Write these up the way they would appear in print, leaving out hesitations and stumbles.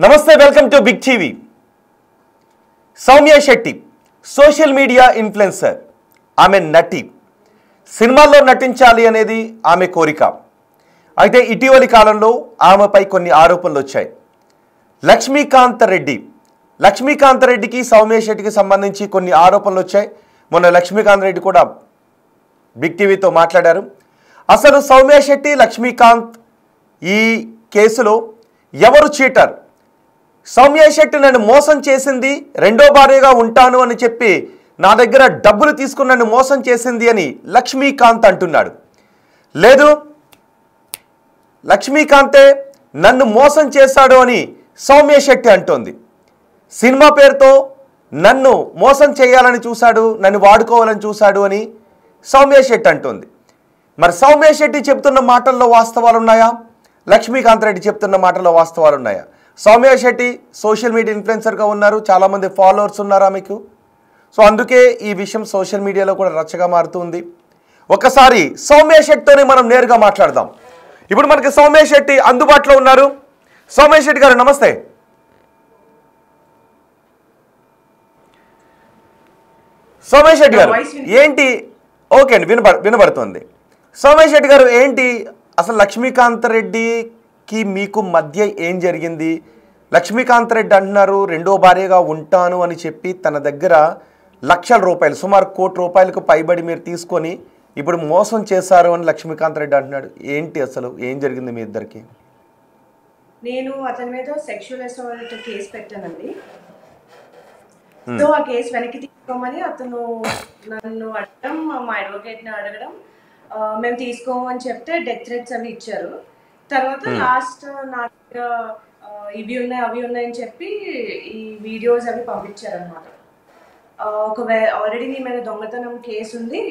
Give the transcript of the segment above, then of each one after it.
నమస్తే, welcome to big TV. Soumya Shetty social media influencer. ఆమె నటి, సినిమాల్లో నటించాలి అనేది ఆమె కోరిక. అయితే ఇటీవలి కాలంలో ఆమెపై కొన్ని ఆరోపణలు వచ్చాయి. లక్ష్మీకాంత్ రెడ్డికి సౌమ్య శెట్టికి సంబంధించి కొన్ని ఆరోపణలు వచ్చాయి. మొన్న లక్ష్మీకాంత్ రెడ్డి కూడా బిగ్ టీవీతో మాట్లాడారు. అసలు సౌమ్య శెట్టి, లక్ష్మీకాంత్ ఈ కేసులో ఎవరు చీటర్? సౌమ్య శెట్టి నన్ను మోసం చేసింది, రెండో భార్యగా ఉంటాను అని చెప్పి నా దగ్గర డబ్బులు తీసుకుని నన్ను మోసం చేసింది అని లక్ష్మీకాంత్ అంటున్నాడు. లేదు, లక్ష్మీకాంతే నన్ను మోసం చేశాడు అని సౌమ్య శెట్టి అంటోంది. సినిమా పేరుతో నన్ను మోసం చేయాలని చూశాడు, నన్ను వాడుకోవాలని చూశాడు అని సౌమ్య శెట్టి అంటోంది. మరి సౌమ్య శెట్టి చెప్తున్న మాటల్లో వాస్తవాలు ఉన్నాయా? లక్ష్మీకాంత్ రెడ్డి చెప్తున్న మాటల్లో వాస్తవాలు ఉన్నాయా? సౌమ్య శెట్టి సోషల్ మీడియా ఇన్ఫ్లుయెన్సర్గా ఉన్నారు, చాలామంది ఫాలోవర్స్ ఉన్నారా మీకు? సో అందుకే ఈ విషయం సోషల్ మీడియాలో కూడా రచ్చగా మారుతుంది. ఒకసారి సౌమ్య శెట్టితోనే మనం నేరుగా మాట్లాడదాం. ఇప్పుడు మనకి సౌమ్య శెట్టి అందుబాటులో ఉన్నారు. సౌమ్య శెట్టి గారు నమస్తే. సౌమ్య శెట్టి గారు ఏంటి? ఓకే అండి, వినబడుతుంది. సౌమ్య శెట్టి గారు ఏంటి అసలు లక్ష్మీకాంత్ రెడ్డికి మీకు మధ్య ఏం జరిగింది? లక్ష్మీకాంత్ రెడ్డి అంటున్నారు రెండో భార్యగా ఉంటాను అని చెప్పి తన దగ్గర లక్షల రూపాయలు, సుమారు ₹1,00,00,000 పైబడి మీరు తీసుకొని ఇప్పుడు మోసం చేశారు అని లక్ష్మీకాంత్ రెడ్డి అంటున్నాడు. ఏంటి అసలు ఏం జరిగింది మీ ఇద్దరికి? నేను అతని మీద సెక్షువల్ అసాల్ట్ కేసు పెట్టానండి. సో ఆ కేసు వెనక్కి తీసుకోమని అతను నన్ను అడగడం, మా అడ్వకేట్ని అడగడం, మేము తీసుకోమని చెప్తే డెత్ థ్రెట్స్ అవి ఇచ్చారు. తర్వాత లాస్ట్ నా దగ్గర ఇవి ఉన్నాయి అవి ఉన్నాయని చెప్పి ఈ వీడియోస్ అవి పంపించారనమాట. ఆల్రెడీ నీ మీద దొంగతనం కేసు ఉంది,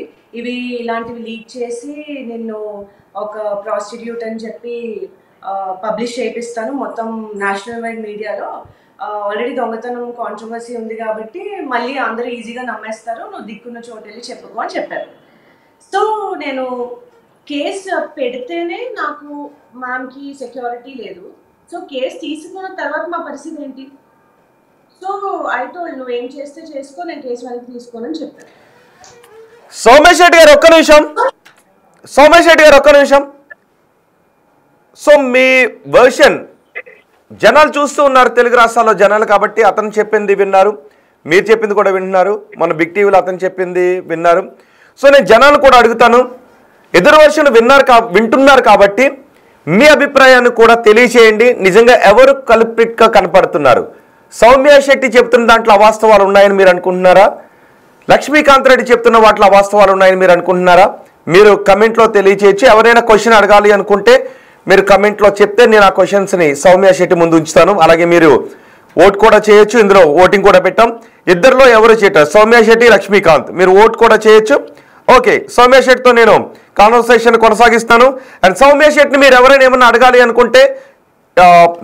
ఇవి ఇలాంటివి లీక్ చేసి నిన్ను ఒక ప్రాస్టిట్యూట్ అని చెప్పి పబ్లిష్ చేపిస్తాను మొత్తం నేషనల్ వైడ్ మీడియాలో. ఆల్రెడీ దొంగతనం కాంట్రవర్సీ ఉంది కాబట్టి మళ్ళీ అందరూ ఈజీగా నమ్మేస్తారు, నువ్వు దిక్కున్న చోటు వెళ్ళి చెప్పుకో అని చెప్పారు. సో నేను కేసు పెడితేనే నాకు మ్యామ్కి సెక్యూరిటీ లేదు. సో కేసు తీసుకున్న తర్వాత మా పరిస్థితి ఏంటి? సో అయితే నువ్వేం చేస్తే చేసుకో, నేను కేసు వెనక్కి తీసుకోనని చెప్పాను. సౌమ్య శెట్టి గారు ఒక్క నిమిషం. సో మీ వర్షన్ జనాలు చూస్తూ ఉన్నారు, తెలుగు రాష్ట్రాల్లో జనాలు కాబట్టి అతను చెప్పింది విన్నారు, మీరు చెప్పింది కూడా వింటున్నారు, మన బిగ్ టీవీలో అతను చెప్పింది విన్నారు. సో నేను జనాలు కూడా అడుగుతాను, ఎదురు వర్షన్ వింటున్నారు కాబట్టి మీ అభిప్రాయాన్ని కూడా తెలియచేయండి. నిజంగా ఎవరు కల్ప్రిట్గా కనపడుతున్నారు? సౌమ్య శెట్టి చెప్తున్న దాంట్లో అవాస్తవాలు ఉన్నాయని మీరు అనుకుంటున్నారా? లక్ష్మీకాంత్ రెడ్డి చెప్తున్న వాటిలో అవాస్తవాలు ఉన్నాయని మీరు అనుకుంటున్నారా? మీరు కమెంట్లో తెలియచేయచ్చు. ఎవరైనా క్వశ్చన్ అడగాలి అనుకుంటే మీరు కమెంట్లో చెప్తే నేను ఆ క్వశ్చన్స్ని సౌమ్య శెట్టి ముందు ఉంచుతాను. అలాగే మీరు ఓట్ కూడా చేయొచ్చు, ఇందులో ఓటింగ్ కూడా పెట్టాం. ఇద్దరిలో ఎవరు చీటర్? సౌమ్య శెట్టి, లక్ష్మీకాంత్. మీరు ఓట్ కూడా చేయొచ్చు. ఓకే, సౌమ్య శెట్టితో నేను కాన్వర్సేషన్ కొనసాగిస్తాను. అండ్ సౌమ్య శెట్టిని మీరు ఎవరైనా ఏమన్నా అడగాలి అనుకుంటే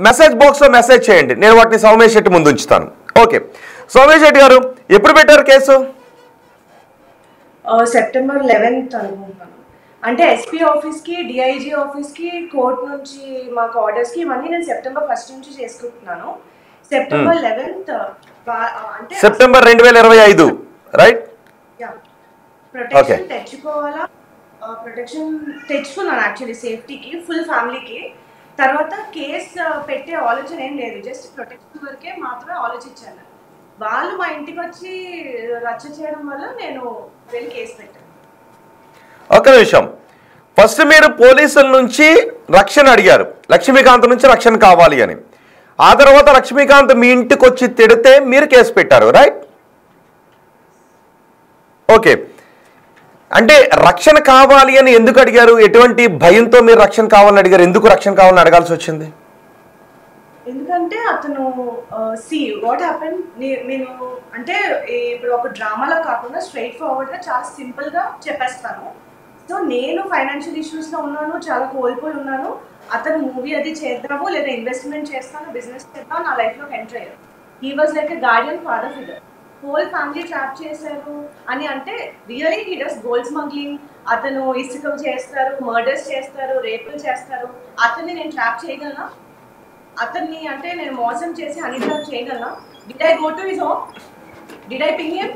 మెసేజ్ బాక్స్లో మెసేజ్ చేయండి, నేను వాటిని సౌమ్య శెట్టి ముందు ఉంచుతాను. ఓకే, సౌమ్య శెట్టి గారు ఎప్పుడు పెట్టారు కేసు? సెప్టెంబర్ 11th అనుకుంటాను. అంటే ఎస్పీ ఆఫీస్కి, డిఐజీ ఆఫీస్కి, కోర్ట్ నుంచి మాకు ఆర్డర్స్కి ఇవన్నీ నేను సెప్టెంబర్ 1st నుంచి చేసుకుంటున్నాను. సెప్టెంబర్ 11th అంటే సెప్టెంబర్ 2025 రైట్? ప్రొటెక్షన్ తెచ్చుకోవాలా, ప్రొటెక్షన్ తెచ్చుకున్నాను యాక్చువల్లీ సేఫ్టీకి, ఫుల్ ఫ్యామిలీకి. తర్వాత కేసు పెట్టే ఆలోచన ఏం లేదు, జస్ట్ ప్రొటెక్షన్ వరకే మాత్రమే ఆలోచించాను. వాళ్ళు మా ఇంటికి వచ్చి రచ్చ చేయడం వల్ల నేను వెళ్ళి కేసు పెట్టాను. ఒక నిమిషం, ఫస్ట్ మీరు పోలీసుల నుంచి రక్షణ అడిగారు, లక్ష్మీకాంత్ నుంచి రక్షణ కావాలి అని. ఆ తర్వాత లక్ష్మీకాంత్ మీ ఇంటికి వచ్చి తిడితే మీరు కేసు పెట్టారు రైట్? ఓకే, అంటే రక్షణ కావాలి అని ఎందుకు అడిగారు? ఎటువంటి భయంతో మీరు రక్షణ కావాలని అడిగారు? ఎందుకు రక్షణ కావాలని అడగాల్సి వచ్చింది? ఎందుకంటే అతను వాట్ హ్యాపెన్, నేను అంటే ఇప్పుడు ఒక డ్రామాలో కాకుండా స్ట్రైట్ ఫార్వర్డ్గా చాలా సింపుల్గా చెప్పేస్తాను. సో నేను ఫైనాన్షియల్ ఇష్యూస్లో ఉన్నాను, చాలా కోల్పోయి ఉన్నాను. అతను మూవీ అది చేద్దాము లేదా ఇన్వెస్ట్మెంట్ చేస్తాను, బిజినెస్ చేద్దాం, నా లైఫ్లోకి ఎంటర్ అయ్యారు. He was like a Guardian father figure. Whole family trap చేశారు అని అంటే really he does gold smuggling, అతను ఇసుక చేస్తారు, మర్డర్స్ చేస్తారు, రేపులు చేస్తారు. అతన్ని నేను ట్రాప్ చేయగలనా? అతన్ని అంటే నేను మోసం చేసి హనీ ట్రాప్ చేయగలనా? Did I go to his home? Did I ping him?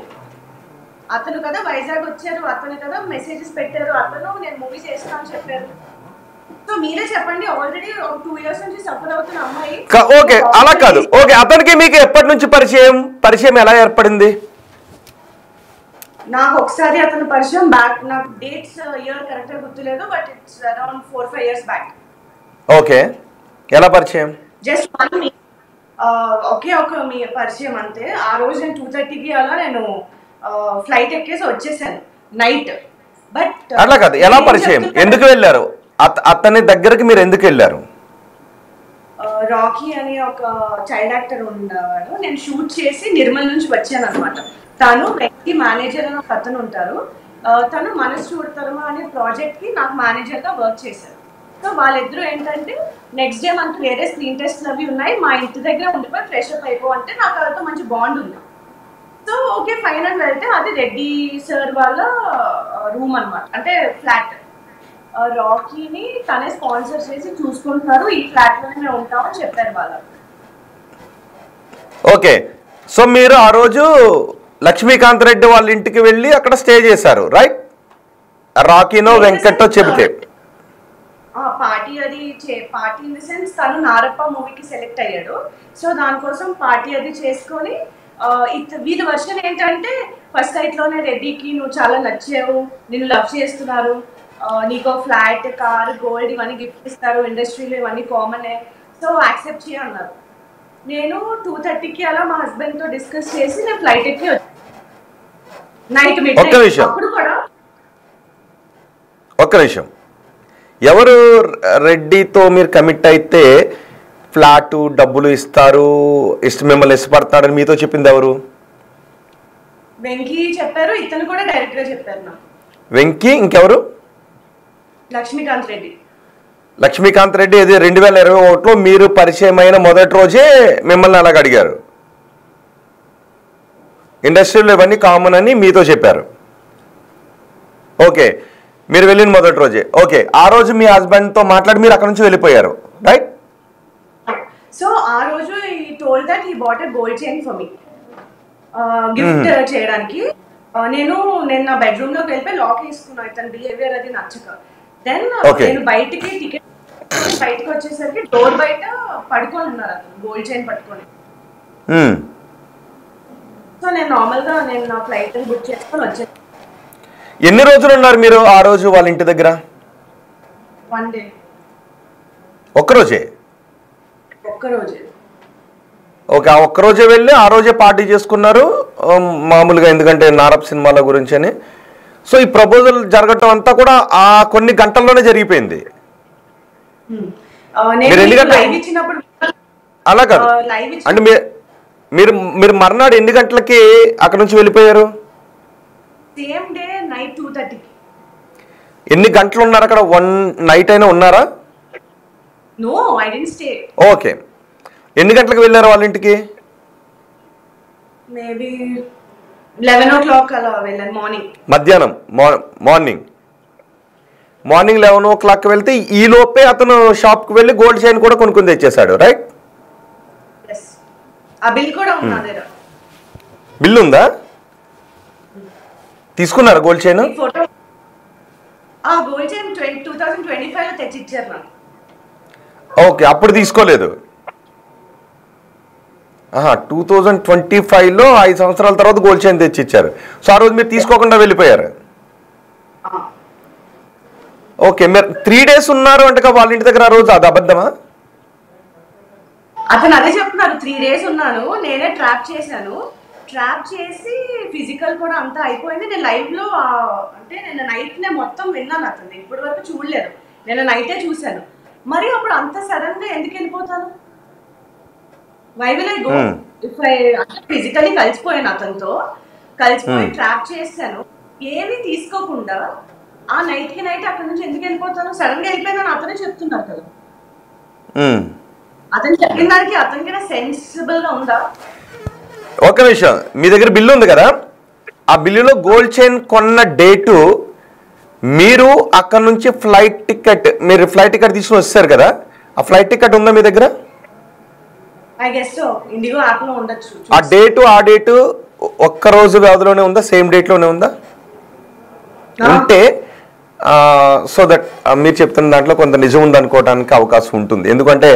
అతను కదా వైజాగ్ వచ్చారు, అతను కదా మెసేజెస్ పెట్టారు, అతను నేను మూవీ చేస్తా అని చెప్పారు. సో మీరే చెప్పండి, ఆల్రెడీ 2 years నుంచి సఫర్ అవుతున్న అమ్మాయి. ఓకే, అలా కాదు. ఓకే, అతనికి మీకు ఎప్పటి నుంచి పరిచయం ఎలా ఏర్పడింది? నాకు ఒకసారి అతను పరిచయం బ్యాక్, నాకు డేట్స్ ఇయర్ కరెక్ట్ గా గుర్తులేదు, but it's around 4-5 years back. Okay, ఎలా పరిచయం? జస్ట్ ఒకే ఒక మీ పరిచయం అంతే. ఆ రోజు నేను 2:30కి అలా నేను ఫ్లైట్ ఎక్కేసి వచ్చేసాను నైట్. బట్ అట్లా కాదు, ఎలా పరిచయం, ఎందుకు వెళ్ళారు అతని దగ్గరికి, మీరు ఎందుకు వెళ్ళారు? రాకీ అని ఒక చైల్డ్ యాక్టర్ ఉన్నవాడు, నేను షూట్ చేసి నిర్మల్ నుంచి వచ్చాను అనమాట. తను వెంకీ మేనేజర్ అని ఒక అతను ఉంటారు, తను మనసు చూడతారమా అనే ప్రాజెక్ట్ కి నాకు మేనేజర్ గా వర్క్ చేశారు. సో వాళ్ళిద్దరూ ఏంటంటే నెక్స్ట్ డే మనకు వేరే స్క్రీన్ టెస్ట్లు అవి ఉన్నాయి, మా ఇంటి దగ్గర ఉండిపోయి ఫ్రెష్ అప్ అయిపో అంటే నాకు వాళ్ళతో మంచి బాండ్ ఉంది. సో ఓకే ఫైన్ అని వెళ్తే అది రెడ్డి సార్ వాళ్ళ రూమ్ అనమాట, అంటే ఫ్లాట్. రాకీని తనే స్పాన్సర్ చేసి చూసుకుంటున్నారు, ఈ ఫ్లాట్ లోనే మేము ఉంటామని చెప్పారు వాళ్ళు. ఓకే, సో మీరు ఆ రోజు లక్ష్మీకాంత్ రెడ్డి వాళ్ళ ఇంటికి వెళ్ళి అక్కడ స్టే చేశారు, రైట్? రాకీనో వెంకటో చెబితే పార్టీ అది పార్టీ ఇన్ ది సెన్స్ తను నారప్ప మూవీకి సెలెక్ట్ అయ్యాడు. సో దానికోసం పార్టీ అది చేసుకొని వీళ్ళ వర్షన్ ఏంటంటే ఫస్ట్ నైట్ లోనే రెడ్డికి నువ్వు చాలా నచ్చావు, నిన్ను లవ్ చేస్తున్నారు, నీకు ఫ్లాట్, కార్, గోల్డ్ ఇవన్నీ గిఫ్ట్ ఇస్తారు, ఇండస్ట్రీలో ఇవన్నీ కామనే, సో యాక్సెప్ట్ చేయ అన్నారు. నేను 2:30కి అలా మా హస్బెండ్ తో డిస్కస్ చేసి నేను ఫ్లైట్ ఎక్కి నైట్ మీటింగ్. అప్పుడు కూడా ఒక్క నిమిషం, ఎవరు రెడ్డితో మీరు కమిట్ అయితే ఫ్లాట్ డబ్బులు ఇస్తారు, మిమ్మల్ని ఇష్టపడతాడని మీతో చెప్పింది ఎవరు? వెంకీ చెప్పారు, ఇతను కూడా డైరెక్ట్ గా చెప్పారు నాకు. వెంకీ, ఇంకెవరు? లక్ష్మీకాంత్ రెడ్డి. లక్ష్మీకాంత్ రెడ్డి ఇది 2021లో మీరు పరిచయం అయిన మొదటి రోజే మిమ్మల్ని అలాగ అడిగారు, ఇండస్ట్రీలో ఇవన్నీ కామన్ అని మీతో చెప్పారు. ఓకే, మీరు వెళ్ళిన మొదటి రోజే. ఓకే, ఆ రోజు మీ హస్బెండ్తో మాట్లాడి మీరు అక్కడ నుంచి వెళ్ళిపోయారు, రైట్? సో ఆ రోజు ఈ told that he bought a gold chain for me gift చేయడానికి. నేను నా బెడ్రూమ్ లోకి వెళ్ళిపోయి లాక్ వేసుకున్నా, ఇతను బిహేవియర్ అది నచ్చక. దెన్ నేను బయటికి టికెట్ బయటకు వచ్చేసరికి డోర్ బయట పడుకొని ఉన్నారు అతను, గోల్డ్ చైన్ పట్టుకొని. సో నేను నార్మల్ గా నా ఫ్లైట్ బుక్ చేసుకొని వచ్చాను. ఎన్ని రోజులు ఉన్నారు మీరు ఆ రోజు వాళ్ళ ఇంటి దగ్గర? 1 day. ఒక్కరోజే? ఒక్కరోజే. ఓకే, ఆ ఒక్కరోజే వెళ్ళి ఆ రోజే పార్టీ చేసుకున్నారు మామూలుగా, ఎందుకంటే నారప్ సినిమాల గురించి అని. సో ఈ ప్రపోజల్ జరగటం అంతా కూడా ఆ కొన్ని గంటల్లోనే జరిగిపోయింది. అలా కాదు అంటే మీరు మర్నాడు ఎన్ని గంటలకి అక్కడ నుంచి వెళ్ళిపోయారు? సేమ్ డే నైట్ 2:30కి. ఎన్ని గంటలు ఉన్నారు అక్కడ? 1 night అయినా ఉన్నారా? No, I didn't stay. Okay, ఎన్ని గంటలకు వెళ్ళారు వాళ్ళ ఇంటికి? మేబీ 11 o'clock అలా వెళ్ళాను, మార్నింగ్. మధ్యాహ్నం, మార్నింగ్ 11 o'clock వెళ్తే ఈ లోపే అతను షాప్కి వెళ్ళి గోల్డ్ చైన్ కూడా కొనుక్కొని తెచ్చేసాడు, రైట్? ఆ బిల్ కూడా ఉంది నా దగ్గర. బిల్ ఉందా? తీసుకున్నారా గోల్డ్ చైన్? గోల్డ్ చైన్ 2025లో తెచ్చి ఇచ్చారు నాకు. ఓకే, అప్పుడు తీసుకోలేదు. 2025లో 5 సంవత్సరాల తర్వాత గోల్డ్ చైన్ తెచ్చి ఇచ్చారు. సో ఆ రోజు మీరు తీసుకోకుండా వెళ్ళిపోయారు. ఓకే, మీరు 3 days ఉన్నారు అంటే వాళ్ళ ఇంటి దగ్గర ఆ రోజు, అది అబద్ధమా? అతను అదే చెప్తున్నారు, 3 days ఉన్నాను, నేనే ట్రాప్ చేశాను, ట్రాప్ చేసి ఫిజికల్ కూడా అంతా అయిపోయింది. నేను లైవ్ లో అంటే నేను నైట్ నే మొత్తం విన్నాను, అతను ఇప్పటి వరకు చూడలేదు, నేను నైటే చూశాను. మరి అప్పుడు అంత సడన్ గా ఎందుకు వెళ్ళిపోతాను? Why will I go if I physically కలిసిపోయాను, అతనితో కలిసిపోయి ట్రాప్ చేశాను, ఏమీ తీసుకోకుండా ఆ నైట్ కి నైట్ అక్కడ నుంచి ఎందుకు వెళ్ళిపోతాను? సడన్ గా వెళ్ళిపోయాను అతనే చెప్తున్నారు కదా. అతను చెప్పిన దానికి అతనికి సెన్సిబుల్ గా ఉందా? ఒక నిమిషం, మీ దగ్గర బిల్లు ఉంది కదా, ఆ బిల్లులో గోల్డ్ చైన్ కొన్న డేటు, మీరు అక్కడ నుంచి ఫ్లైట్ టికెట్ తీసుకుని వచ్చారు కదా, ఆ ఫ్లైట్ టికెట్ ఉందా మీ దగ్గర? I guess so IndiGo app లో ఉండొచ్చు. ఆ డేటు ఒక్క రోజు వ్యవధిలోనే ఉందా, సేమ్ డేట్లోనే ఉందా? ఉంటే సో దట్ మీరు చెప్తున్న దాంట్లో కొంత నిజం ఉందనుకోవడానికి అవకాశం ఉంటుంది. ఎందుకంటే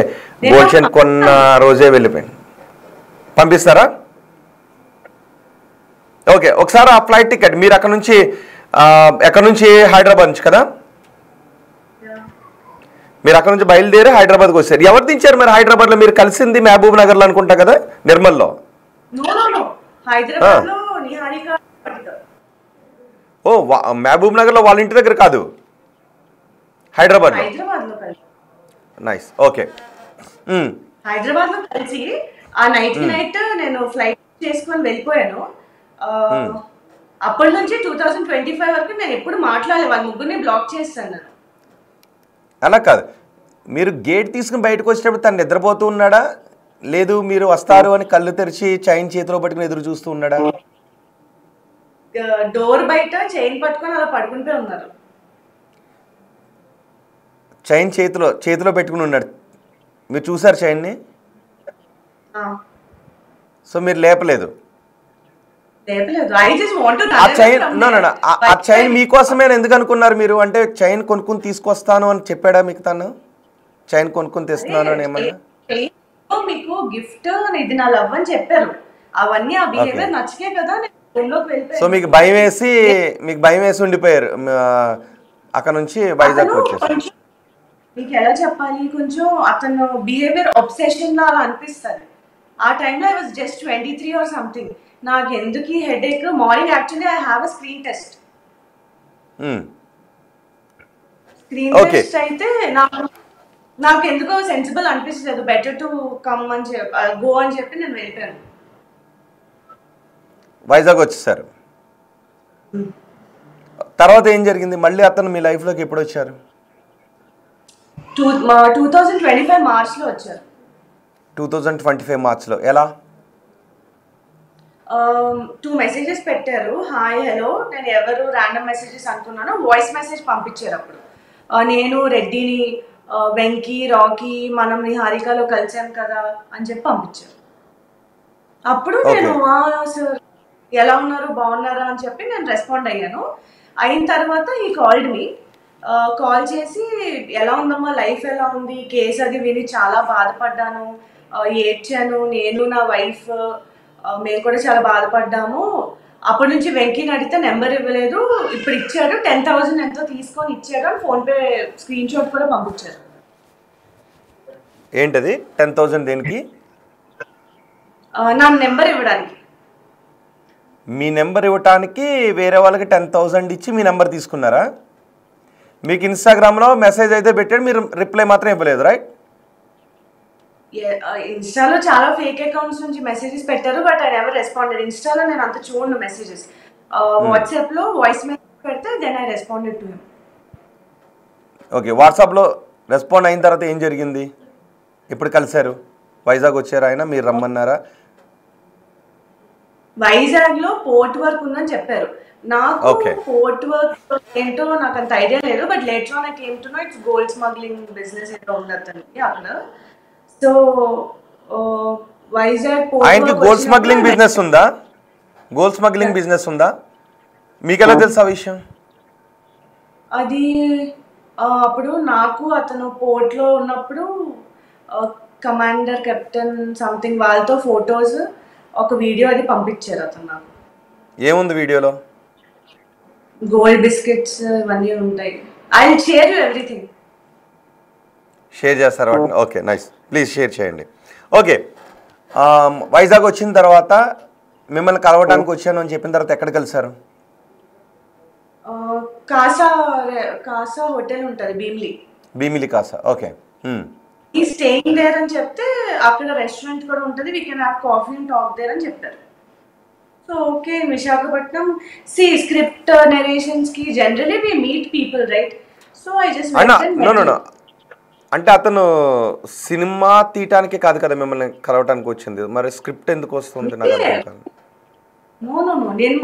గోల్డ్ చైన్ కొన్న రోజే వెళ్ళిపోయింది. పంపిస్తారా? ఓకే, ఒకసారి ఆ ఫ్లైట్ టికెట్ మీరు ఎక్కడ నుంచి హైదరాబాద్ నుంచి కదా, మీరు అక్కడ నుంచి బయలుదేరి హైదరాబాద్కి వచ్చారు. ఎవరు దించారు మరి హైదరాబాద్లో? మీరు కలిసింది మహబూబ్ నగర్లో అనుకుంటా కదా, నిర్మల్లో? ఓ మహబూబ్ నగర్లో వాళ్ళ ఇంటి దగ్గర కాదు, హైదరాబాద్లో. Nice, okay. హైదరాబాద్ లో కలిసి ఆ నైట్ నేను ఫ్లైట్ చేసుకొని వెళ్ళిపోయాను. అప్పటి నుంచి 2025 వరకు నేను ఎప్పుడు మాట్లాడలేదు. వాళ్ళ ముగ్గురిని బ్లాక్ చేస్తాను. అలా కాదు, మీరు గేట్ తీసుకుని బయటకు వచ్చేటప్పుడు తను నిద్రపోతూ ఉన్నాడా, లేదు మీరు వస్తారు అని కళ్ళు తెరిచి చైన్ చేతిలో పట్టుకుని ఎదురు చూస్తూ ఉన్నాడా? డోర్ బయట చైన్ పట్టుకొని అలా పడుకుంటూ ఉన్నారు. చైన్ చేతిలో పెట్టుకుని ఉన్నాడు, మీరు చూసారు చైన్ని? సో మీరు లేపలేదు? ఆ చైన్ మీకోసమే ఎందుకు అనుకున్నారు మీరు? అంటే చైన్ కొనుక్కుని తీసుకొస్తాను అని చెప్పాడా మీకు తను? చైన్ కొనుక్కుని తెస్తున్నాను అని ఏమన్నా? మీకు గిఫ్ట్ ఇది నా లవ్ అని చెప్పారు. అవన్నీ ఆ బిహేవియర్ నచ్చకే కదా సో మీకు భయం వేసి ఉండిపోయారు, అక్కడ నుంచి వైజాగ్ వచ్చేసారు. మీకు ఎలా చెప్పాలి, కొంచెం అతను బిహేవియర్ అబ్సెషన్ లాగా అనిపిస్తుంది. ఆ టైంలో I was just 23 or something. నాకు ఎందుకు ఈ headache? Morning actually I have a screen test. Screen test అయితే నాకు ఎందుకో సెన్సిబుల్ అనిపించలేదు. బెటర్ టు కమ్ అని చెప్పి గో అని చెప్పి నేను వెళ్ళిపోయాను. వైజాగ్ వచ్చేసారు. తర్వాత ఏం జరిగింది? మళ్ళీ అతను మీ లైఫ్లోకి ఎప్పుడు వచ్చారు? 2025 మార్చ్లో వచ్చారు. 2025 మార్చ్లో ఎలా? 2 మెసేజెస్ పెట్టారు, హాయ్ హలో. నేను ఎవరు ర్యాండమ్ మెసేజెస్ అనుకున్నాను. వాయిస్ మెసేజ్ పంపించారు. అప్పుడు నేను రెడ్డిని, వెంకీ, రాకీ, మనం నిహారికలో కలిసాం కదా అని చెప్పి పంపించారు. అప్పుడు నేను సార్ ఎలా ఉన్నారు, బాగున్నారా అని చెప్పి నేను రెస్పాండ్ అయ్యాను. అయిన తర్వాత ఈ కాల్డ్ మీ, కాల్ చేసి ఎలా ఉందమ్మా, లైఫ్ ఎలా ఉంది, కేసు అది విని చాలా బాధపడ్డాను, ఏడ్చాను, నేను నా వైఫ్ మేము కూడా చాలా బాధపడ్డాము. అప్పటి నుంచి వెంకీని అడిగితే నెంబర్ ఇవ్వలేదు, ఇప్పుడు ఇచ్చాడు, 10,000 ఎంతో తీసుకొని ఇచ్చాడు అని ఫోన్పే స్క్రీన్ షాట్ కూడా పంపించారు. ఏంటది 10,000 దేనికి? నా నెంబర్ ఇవ్వడానికి. మీ నెంబర్ ఇవ్వటానికి వేరే వాళ్ళకి 10,000 ఇచ్చి మీ నెంబర్ తీసుకున్నారా? మీకు ఇన్స్టాగ్రామ్లో మెసేజ్ అయితే పెట్టాడు, మీరు రిప్లై మాత్రం ఇవ్వలేదు, రైట్? ఇన్స్టాలో చాలా ఫేక్ అకౌంట్స్ నుంచి మెసేజెస్ పెట్టారు, బట్ ఐ నెవర్ రెస్పాండెడ్. ఇన్స్టాలో నేను అంత చూడను మెసేజెస్. వాట్సాప్లో వాయిస్ మెసేజ్ పెడితే then I responded to him. Okay, వాట్సాప్లో రెస్పాండ్ అయిన తర్వాత ఏం జరిగింది? ఎప్పుడు కలిశారు? వైజాగ్ వచ్చారు ఆయన, మీరు రమ్మన్నారా? వైజాగ్ లో పోర్ట్ వర్క్ ఉందని చెప్పారు. నాకు పోర్ట్ వర్క్ ఏంటో నాకు అంత ఐడియా లేదు, but later on I came to know it's gold smuggling business ఏదో ఉంది అతనికి అక్కడ. సో వైజాగ్ ఆయనకి గోల్డ్ స్మగ్లింగ్ బిజినెస్ ఉందా? గోల్డ్ స్మగ్లింగ్ బిజినెస్ ఉందా? మీకు ఎలా తెలుసు ఆ విషయం? అది అప్పుడు నాకు అతను పోర్ట్ లో ఉన్నప్పుడు కమాండర్, కెప్టెన్ సంథింగ్ వాళ్ళతో ఫొటోస్, ఒక వీడియో అది పంపించారు అతను నాకు. ఏముంది వీడియోలో? గోల్డ్ బిస్కెట్స్ ఇవన్నీ ఉంటాయి. I will share you everything. Share చేస్తారు వాటిని? ఓకే, నైస్, ప్లీజ్ షేర్ చేయండి. ఓకే, వైజాగ్ వచ్చిన తర్వాత మిమ్మల్ని కలవడానికి వచ్చాను అని చెప్పిన తర్వాత ఎక్కడ కలిసారు? కాసా హోటల్ ఉంటుంది భీమిలి కాసా. ఓకే, ఈ స్టేయింగ్ దేర్ అని చెప్తే అక్కడ రెస్టారెంట్ కూడా ఉంటుంది, we can have coffee and talk there అని చెప్పారు. సో ఓకే, విశాఖపట్నం సి స్క్రిప్ట్ నెరేషన్స్ కి generally we meet people, right? So I just no అంటే అతను సినిమా తీయటానికే కాదు కదా మిమ్మల్ని కలవటానికి వచ్చింది, మరి స్క్రిప్ట్ ఎందుకు వస్తుంది నాకు అర్థం కాదు. నో నేను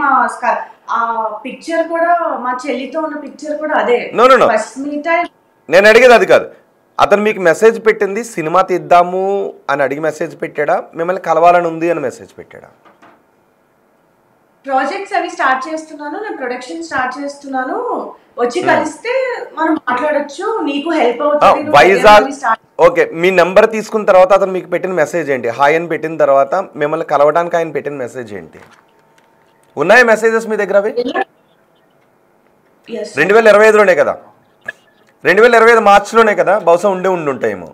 ఆ పిక్చర్ కూడా మా చెల్లితో ఉన్న పిక్చర్ కూడా అదే. నో నేను అడిగేది అది కాదు. అతను మీకు మెసేజ్ పెట్టింది సినిమా తీద్దాము అని అడిగి మెసేజ్ పెట్టాడా, మిమ్మల్ని కలవాలని ఉంది అని మెసేజ్ పెట్టాడా? ప్రాజెక్ట్స్ అవి స్టార్ట్ చేస్తున్నాను, నేను ప్రొడక్షన్ స్టార్ట్ చేస్తున్నాను, వచ్చి కలిస్తే మనం మాట్లాడొచ్చు, నీకు హెల్ప్ అవుతుంది. వైజాగ్ ఓకే. మీ నెంబర్ తీసుకున్న తర్వాత అతను మీకు పెట్టిన మెసేజ్ ఏంటి? హాయ్ అని పెట్టిన తర్వాత మిమ్మల్ని కలవడానికి ఆయన పెట్టిన మెసేజ్ ఏంటి? ఉన్నాయా మెసేజెస్ మీ దగ్గర? అవి 2025లోనే కదా, 2025 మార్చిలోనే కదా, బహుశా ఉండుంటాయేమో.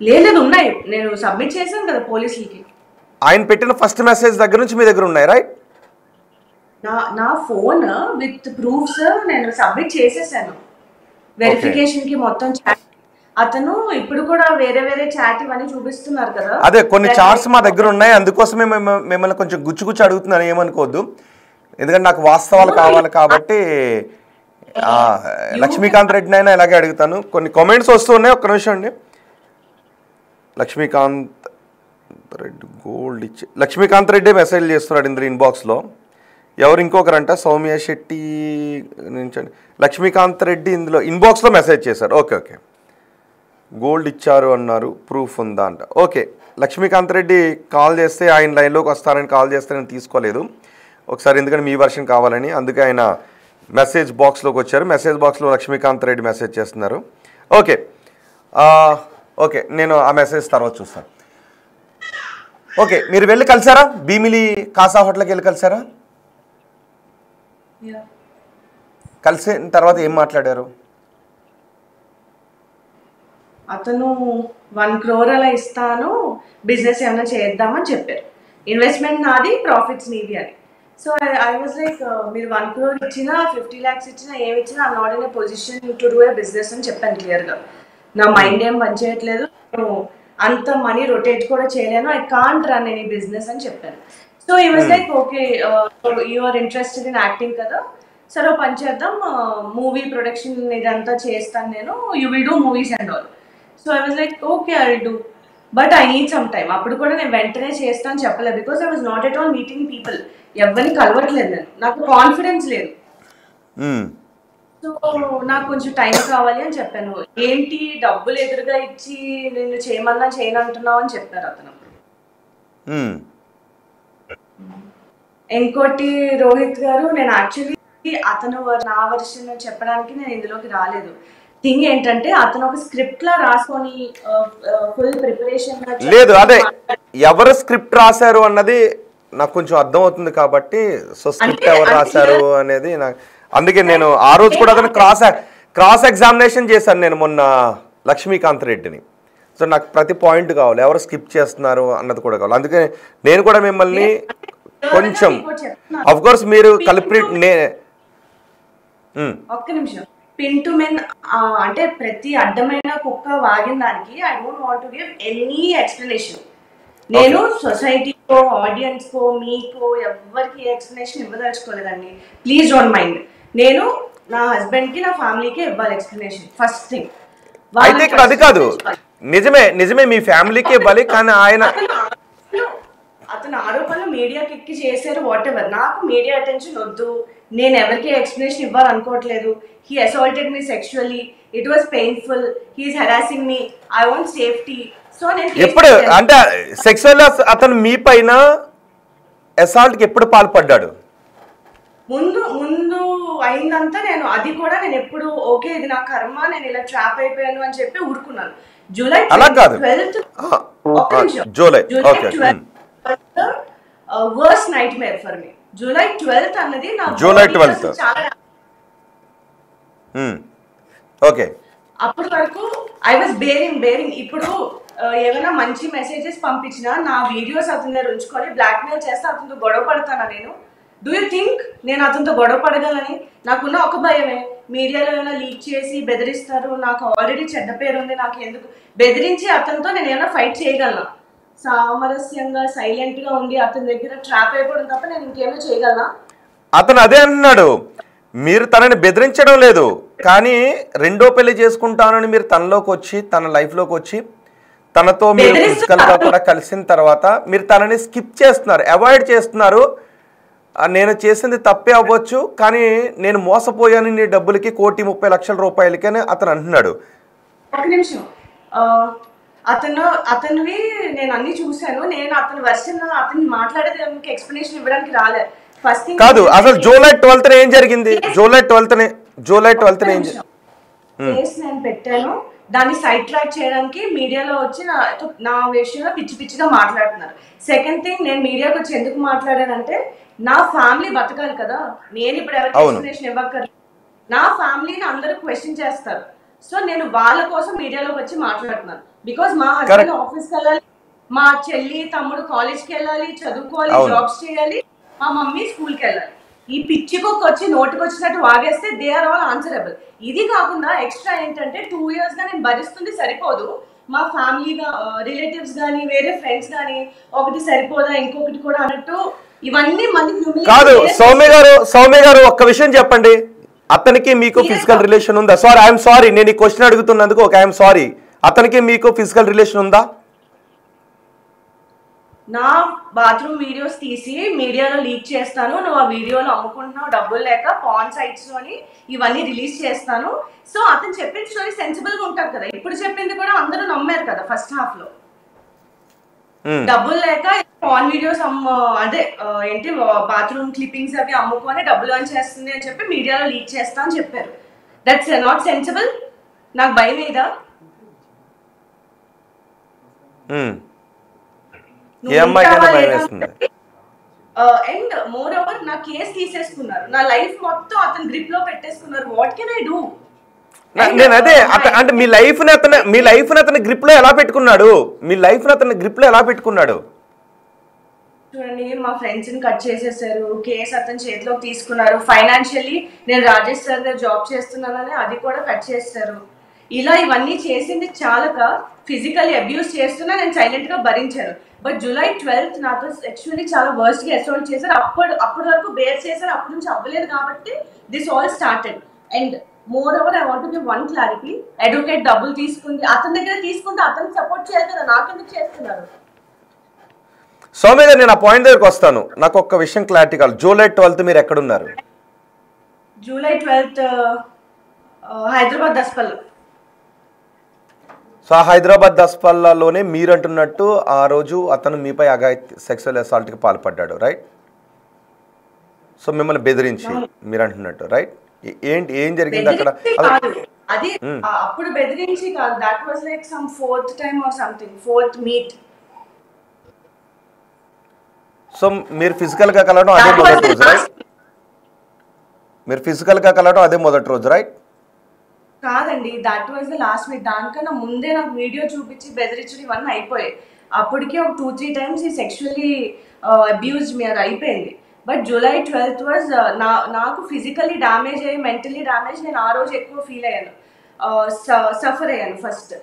లేదు, ఉన్నాయి, నేను సబ్మిట్ చేశాను కదా పోలీసులకి. ఆయన పెట్టిన ఫస్ట్ మెసేజ్ దగ్గర నుంచి మీ దగ్గర ఉన్నాయి, రైట్? నా ఫోన్ విత్ ప్రూఫ్స్ నేను సబ్మిట్ చేసేసాను వెరిఫికేషన్ కి మొత్తం చాట్. అతను ఇప్పుడు కూడా వేరే వేరే చాట్ ఇవన్నీ చూపిస్తున్నారు కదా. అదే కొన్ని చాట్స్ మా దగ్గర ఉన్నాయి, అందుకోసమే మిమ్మల్ని కొంచెం గుచ్చి అడుగుతున్నాను, ఏమనుకోవద్దు. ఎందుకంటే నాకు వాస్తవాలు కావాలి కాబట్టి. లక్ష్మీకాంత్ రెడ్డిని అయినా ఇలాగే అడుగుతాను. కొన్ని కామెంట్స్ వస్తూ ఉన్నాయి, ఒక్క నిమిషం అండి. లక్ష్మీకాంత్ రెడ్డి గోల్డ్ ఇచ్చి లక్ష్మీకాంత్ రెడ్డి మెసేజ్ చేస్తున్నాడు ఇందులో ఇన్బాక్స్లో. ఎవరు ఇంకొకరంట, సౌమ్య శెట్టి నుంచి. లక్ష్మీకాంత్ రెడ్డి ఇందులో ఇన్బాక్స్లో మెసేజ్ చేశారు. ఓకే, గోల్డ్ ఇచ్చారు అన్నారు, ప్రూఫ్ ఉందా అంట. ఓకే, లక్ష్మీకాంత్ రెడ్డి కాల్ చేస్తే ఆయన లైన్లోకి వస్తారని కాల్ చేస్తే నేను తీసుకోలేదు ఒకసారి, ఎందుకంటే మీ వర్షన్ కావాలని. అందుకే ఆయన మెసేజ్ బాక్స్లోకి వచ్చారు. మెసేజ్ బాక్స్లో లక్ష్మీకాంత్ రెడ్డి మెసేజ్ చేస్తున్నారు. ఓకే, నేను ఆ మెసేజ్ తర్వాత చూస్తాను. ఓకే, మీరు వెళ్ళి కలిసారా? భీమిలి కాసా హోటల్కి వెళ్ళి కలిసారా? కలిసిన తర్వాత ఏం మాట్లాడారు? అతను 1 crore అలా ఇస్తాను, బిజినెస్ ఏమైనా చేద్దామని చెప్పారు. ఇన్వెస్ట్మెంట్ నాది, ప్రాఫిట్స్ నీది అని. సో ఐ వాజ్ లైక్, మీరు 1 crore ఇచ్చినా 50 lakhs ఇచ్చినా ఏమి ఇచ్చినా I'm not in a position to do a business అని చెప్పాను క్లియర్గా. నా మైండ్ ఏం పనిచేయట్లేదు, అంత మనీ రొటేట్ కూడా చేయలేను, I can't run any business అని చెప్పాను. So he was like, okay you are interested in acting కదా, సరే పని చేద్దాం, మూవీ ప్రొడక్షన్ ఇదంతా చేస్తాను నేను, you will do movies and all. So I was like, okay I will do, but I need some time. అప్పుడు కూడా నేను వెంటనే చేస్తాను చెప్పలేదు, because I was not at all meeting people, ఎవరిని కలవట్లేదు నేను, నాకు కాన్ఫిడెన్స్ లేదు. సో నాకు కొంచెం టైం కావాలి అని చెప్పాను. ఏంటి డబ్బులు ఎదురుగా ఇచ్చి నేను చేయమన్నా చేయనంటున్నావు అని చెప్పారు అతను. ఇంకోటి రోహిత్ గారు, నేను యాక్చువల్లీ అతను నా వర్షన్ చెప్పడానికి నేను ఇందులోకి రాలేదు. థింగ్ ఏంటంటే అతను ఒక స్క్రిప్ట్ లా రాసుకొని ఫుల్ ప్రిపరేషన్ లేదు. అదే ఎవరు స్క్రిప్ట్ రాశారు అన్నది నాకు కొంచెం అర్థం అవుతుంది కాబట్టి, సో స్క్రిప్ట్ ఎవరు రాశారు అనేది నాకు, అందుకే నేను ఆ రోజు కూడా అతను క్రాస్ ఎగ్జామినేషన్ చేశాను నేను మొన్న లక్ష్మీకాంత్ రెడ్డిని. సో నాకు ప్రతి పాయింట్ కావాలి, ఎవరు స్కిప్ చేస్తున్నారు అన్నది కూడా కావాలి. అందుకే నేను కూడా మిమ్మల్ని కొంచెం, అఫ్ కోర్స్ మీరు కల్ప్రిట్ ఒక్క నిమిషం, పిన్ టు మెన్ అంటే ప్రతి అడ్డమైన కుక్క వాగిన దానికి I don't want to give any explanation. నేను సొసైటీకో ఆడియన్స్ కో మీకో ఎవరికి ఎక్స్ప్లెనేషన్ ఇవ్వదలుచుకోలేదండి, ప్లీజ్ డోంట్ మైండ్. నేను నా హస్బెండ్ కి నా ఫ్యామిలీకి ఇవ్వాలి ఎక్స్ప్లెనేషన్ ఫస్ట్ థింగ్. అయితే ఇక్కడ అది కాదు, నిజమే మీ ఫ్యామిలీకి ఇవ్వాలి, కానీ ఆయన అతను ఆరోపణలు మీడియాకి ఎక్కి చేశారు, వాట్ ఎవర్. నాకు మీడియా అటెన్షన్ వద్దు, నేను ఎవరికి ఎక్స్ప్లెనేషన్ ఇవ్వాలనుకోవట్లేదు. He assaulted me sexually, it was painful, he is harassing me, I want safety. So నేను ఎప్పుడు అంటే సెక్సువల్ అతను మీ పైన అసాల్ట్కి ఎప్పుడు పాల్పడ్డాడు? ముందు అయిందంతా నేను అది కూడా నేను ఎప్పుడు ఓకే ఇది నా కర్మ, నేను ఇలా ట్రాప్ అయిపోయాను అని చెప్పి ఊరుకున్నాను. July 12th worst nightmare for me. July 12th అన్నది నా చాలా ఓకే. అప్పటి వరకు ఐ వాజ్ బేరింగ్. ఇప్పుడు ఏమైనా మంచి మెసేజెస్ పంపించినా నా వీడియోస్ అతని దగ్గర ఉంచుకొని బ్లాక్మెయిల్ చేస్తే అతనితో గొడవ పడతానా నేను? డూ యూ థింక్ నేను అతనితో గొడవ పడగలని? నాకున్న ఒక భయమే, మీడియాలో ఏమైనా లీక్ చేసి బెదిరిస్తారు, నాకు ఆల్రెడీ చెడ్డ పేరు ఉంది, నాకు ఎందుకు బెదిరించి అతనితో నేను ఏమైనా ఫైట్ చేయగలనా? సామరస్యంగా సైలెంట్ గా ఉండి అతని దగ్గర ట్రాప్ అయిపోవడం తప్ప నేను ఇంకేమైనా చేయగలనా? అతను అదే అంటున్నాడు, మీరు తనని బెదిరించడం లేదు, కానీ రెండో పెళ్లి చేసుకుంటానని మీరు తనలోకి వచ్చి తన లైఫ్లోకి వచ్చి తనతో మీరు ఫిజికల్గా కూడా కలిసిన తర్వాత మీరు తనని స్కిప్ చేస్తున్నారు, అవాయిడ్ చేస్తున్నారు. నేను చేసింది తప్పే అవ్వచ్చు, కానీ నేను మోసపోయాను నీ డబ్బులకి, 1,30,00,000 రూపాయలకి అని అతను అంటున్నాడు. ఒక నిమిషం. ఆ, అతనివి నేను అన్ని చూశాను. నేను అతని వర్షన్ అతన్ని మాట్లాడేది ఎక్స్ప్లెనేషన్ ఇవ్వడానికి రాలేదు. ఫస్ట్ థింగ్ కాదు, అసలు జూలై 12న ఏం జరిగింది? జూలై 12న ఏం జరిగింది? కేసు నేను పెట్టాను. దాన్ని సైడ్ ట్రాక్ చేయడానికి మీడియాలో వచ్చి నా విషయంలో పిచ్చి పిచ్చిగా మాట్లాడుతున్నారు. సెకండ్ థింగ్, నేను మీడియాకి వచ్చి ఎందుకు మాట్లాడానంటే నా ఫ్యామిలీ బతకాలి కదా. నేను ఇప్పుడు ఎవరికి ఎక్స్ప్లెనేషన్ ఇవ్వక్కర్లేదు. నా ఫ్యామిలీని అందరూ క్వశ్చన్ చేస్తారు. సో నేను వాళ్ళ కోసం మీడియాలోకి వచ్చి మాట్లాడుతున్నాను. బికాస్ మా హస్బెండ్ ఆఫీస్కి వెళ్ళాలి, మా చెల్లి తమ్ముడు కాలేజ్కి వెళ్ళాలి, చదువుకోవాలి, జాబ్స్ చేయాలి, మా మమ్మీ స్కూల్కి వెళ్ళాలి. ఈ పిచ్చికొక్క వచ్చి నోటికి వచ్చినట్టు వాగేస్తే దే ఆర్ ఆల్ ఆన్సరబుల్. ఇది కాకుండా ఎక్స్ట్రా ఏంటంటే 2 years గా నేను భరిస్తుంది సరిపోదు. మా ఫ్యామిలీ రిలేటివ్స్ కానీ వేరే ఫ్రెండ్స్ కానీ ఒకటి సరిపోదా ఇంకొకటి కూడా అన్నట్టు ఇవన్నీ మళ్ళీ కాదు. సౌమ్య గారు ఒక్క విషయం చెప్పండి, అతనికి మీకు ఫిజికల్ రిలేషన్ ఉందా? సారీ, ఐఎమ్ సారీ, నేను ఈ క్వశ్చన్ అడుగుతున్నందుకు ఐఎమ్ సారీ. అతనికి మీకు ఫిజికల్ రిలేషన్ ఉందా? నా బాత్రూమ్ వీడియోస్ తీసి మీడియాలో లీక్ చేస్తాను, నువ్వు ఆ వీడియోలో అమ్ముకుంటున్నావు డబ్బులు లేక పాన్ సైట్స్ లోని ఇవన్నీ రిలీజ్ చేస్తాను. సో అతను చెప్పిన స్టోరీ సెన్సిబుల్ గా ఉంటారు కదా. ఇప్పుడు చెప్పింది కూడా అందరూ నమ్మారు కదా ఫస్ట్ హాఫ్ లో. డబ్బులు లేక పాన్ వీడియోస్ అదే ఏంటి బాత్రూమ్ క్లిప్పింగ్స్ అవి అమ్ముకొని డబ్బులు అని చేస్తుంది అని చెప్పి మీడియాలో లీక్ చేస్తా అని చెప్పారు. That's not sensible. నాకు భయం ఏదా? అండ్ మోర్ ఓవర్ నా కేసు తీసేసుకున్నారు, నా లైఫ్ మొత్తం అతని గ్రిప్ లో పెట్టేసుకున్నారు. What can I do? నేను అదే అంటే మీ లైఫ్ ని అతని గ్రిప్ లో ఎలా పెట్టుకున్నాడు? చూడండి, మా ఫ్రెండ్స్ ని కట్ చేసేసారు, కేసు అతని చేతిలోకి తీసుకున్నారు. ఫైనాన్షియల్లీ నేను రాజేష్ సార్ దగ్గర జాబ్ చేస్తున్నానని అది కూడా కట్ చేస్తారు. ఇలా ఇవన్నీ చేసింది చాలక ఫిజికల్లీ అబ్యూస్ చేస్తున్నా నేను సైలెంట్ గా భరించాను. బట్ July 12th నాతో సెక్చువల్లీ చాలా వర్స్ట్ గా అసాల్ట్ చేశారు. అప్పటి వరకు బేర్ చేశారు, అప్పటి నుంచి అవ్వలేదు కాబట్టి this all started. And more over I want to give one clarity. Advocate డబ్బులు తీసుకుంది, అతని దగ్గర తీసుకుంటే అతనికి సపోర్ట్ చేయాలి కదా, నాకెందుకు చేస్తున్నారు? సౌమ్య గారు, నేను ఆ పాయింట్ దగ్గరకు వస్తాను. నాకు ఒక్క విషయం క్లారిటీ కావాలి. July 12th మీరు ఎక్కడున్నారు? July 12th Hyderabad దస్పల్. సో ఆ హైదరాబాద్ దస్పల్లాలోనే మీరు అంటున్నట్టు ఆ రోజు అతను మీపై సెక్సువల్ అసాల్ట్కి పాల్పడ్డాడు, రైట్? సో మిమ్మల్ని బెదిరించి మీరు అంటున్నట్టు, రైట్? ఏం జరిగింది అక్కడ? అది అప్పుడు బెదిరించి కాదు, that was like some fourth time or something, fourth meet. So మీరు ఫిజికల్గా కలవడం అదే మొదటి రోజు, రైట్? కాదండి, that was the last meet. దానికన్నా ముందే నాకు వీడియో చూపించి బెదిరించడం ఇవన్నీ అయిపోయాయి. అప్పటికే ఒక 2-3 times ఈ సెక్షువల్లీ అబ్యూజ్ మీద అయిపోయింది. బట్ July 12th వాజ్ నాకు ఫిజికల్లీ డ్యామేజ్ అయ్యి మెంటలీ డ్యామేజ్ నేను ఆ రోజు ఎక్కువ ఫీల్ అయ్యాను, సఫర్ అయ్యాను ఫస్ట్.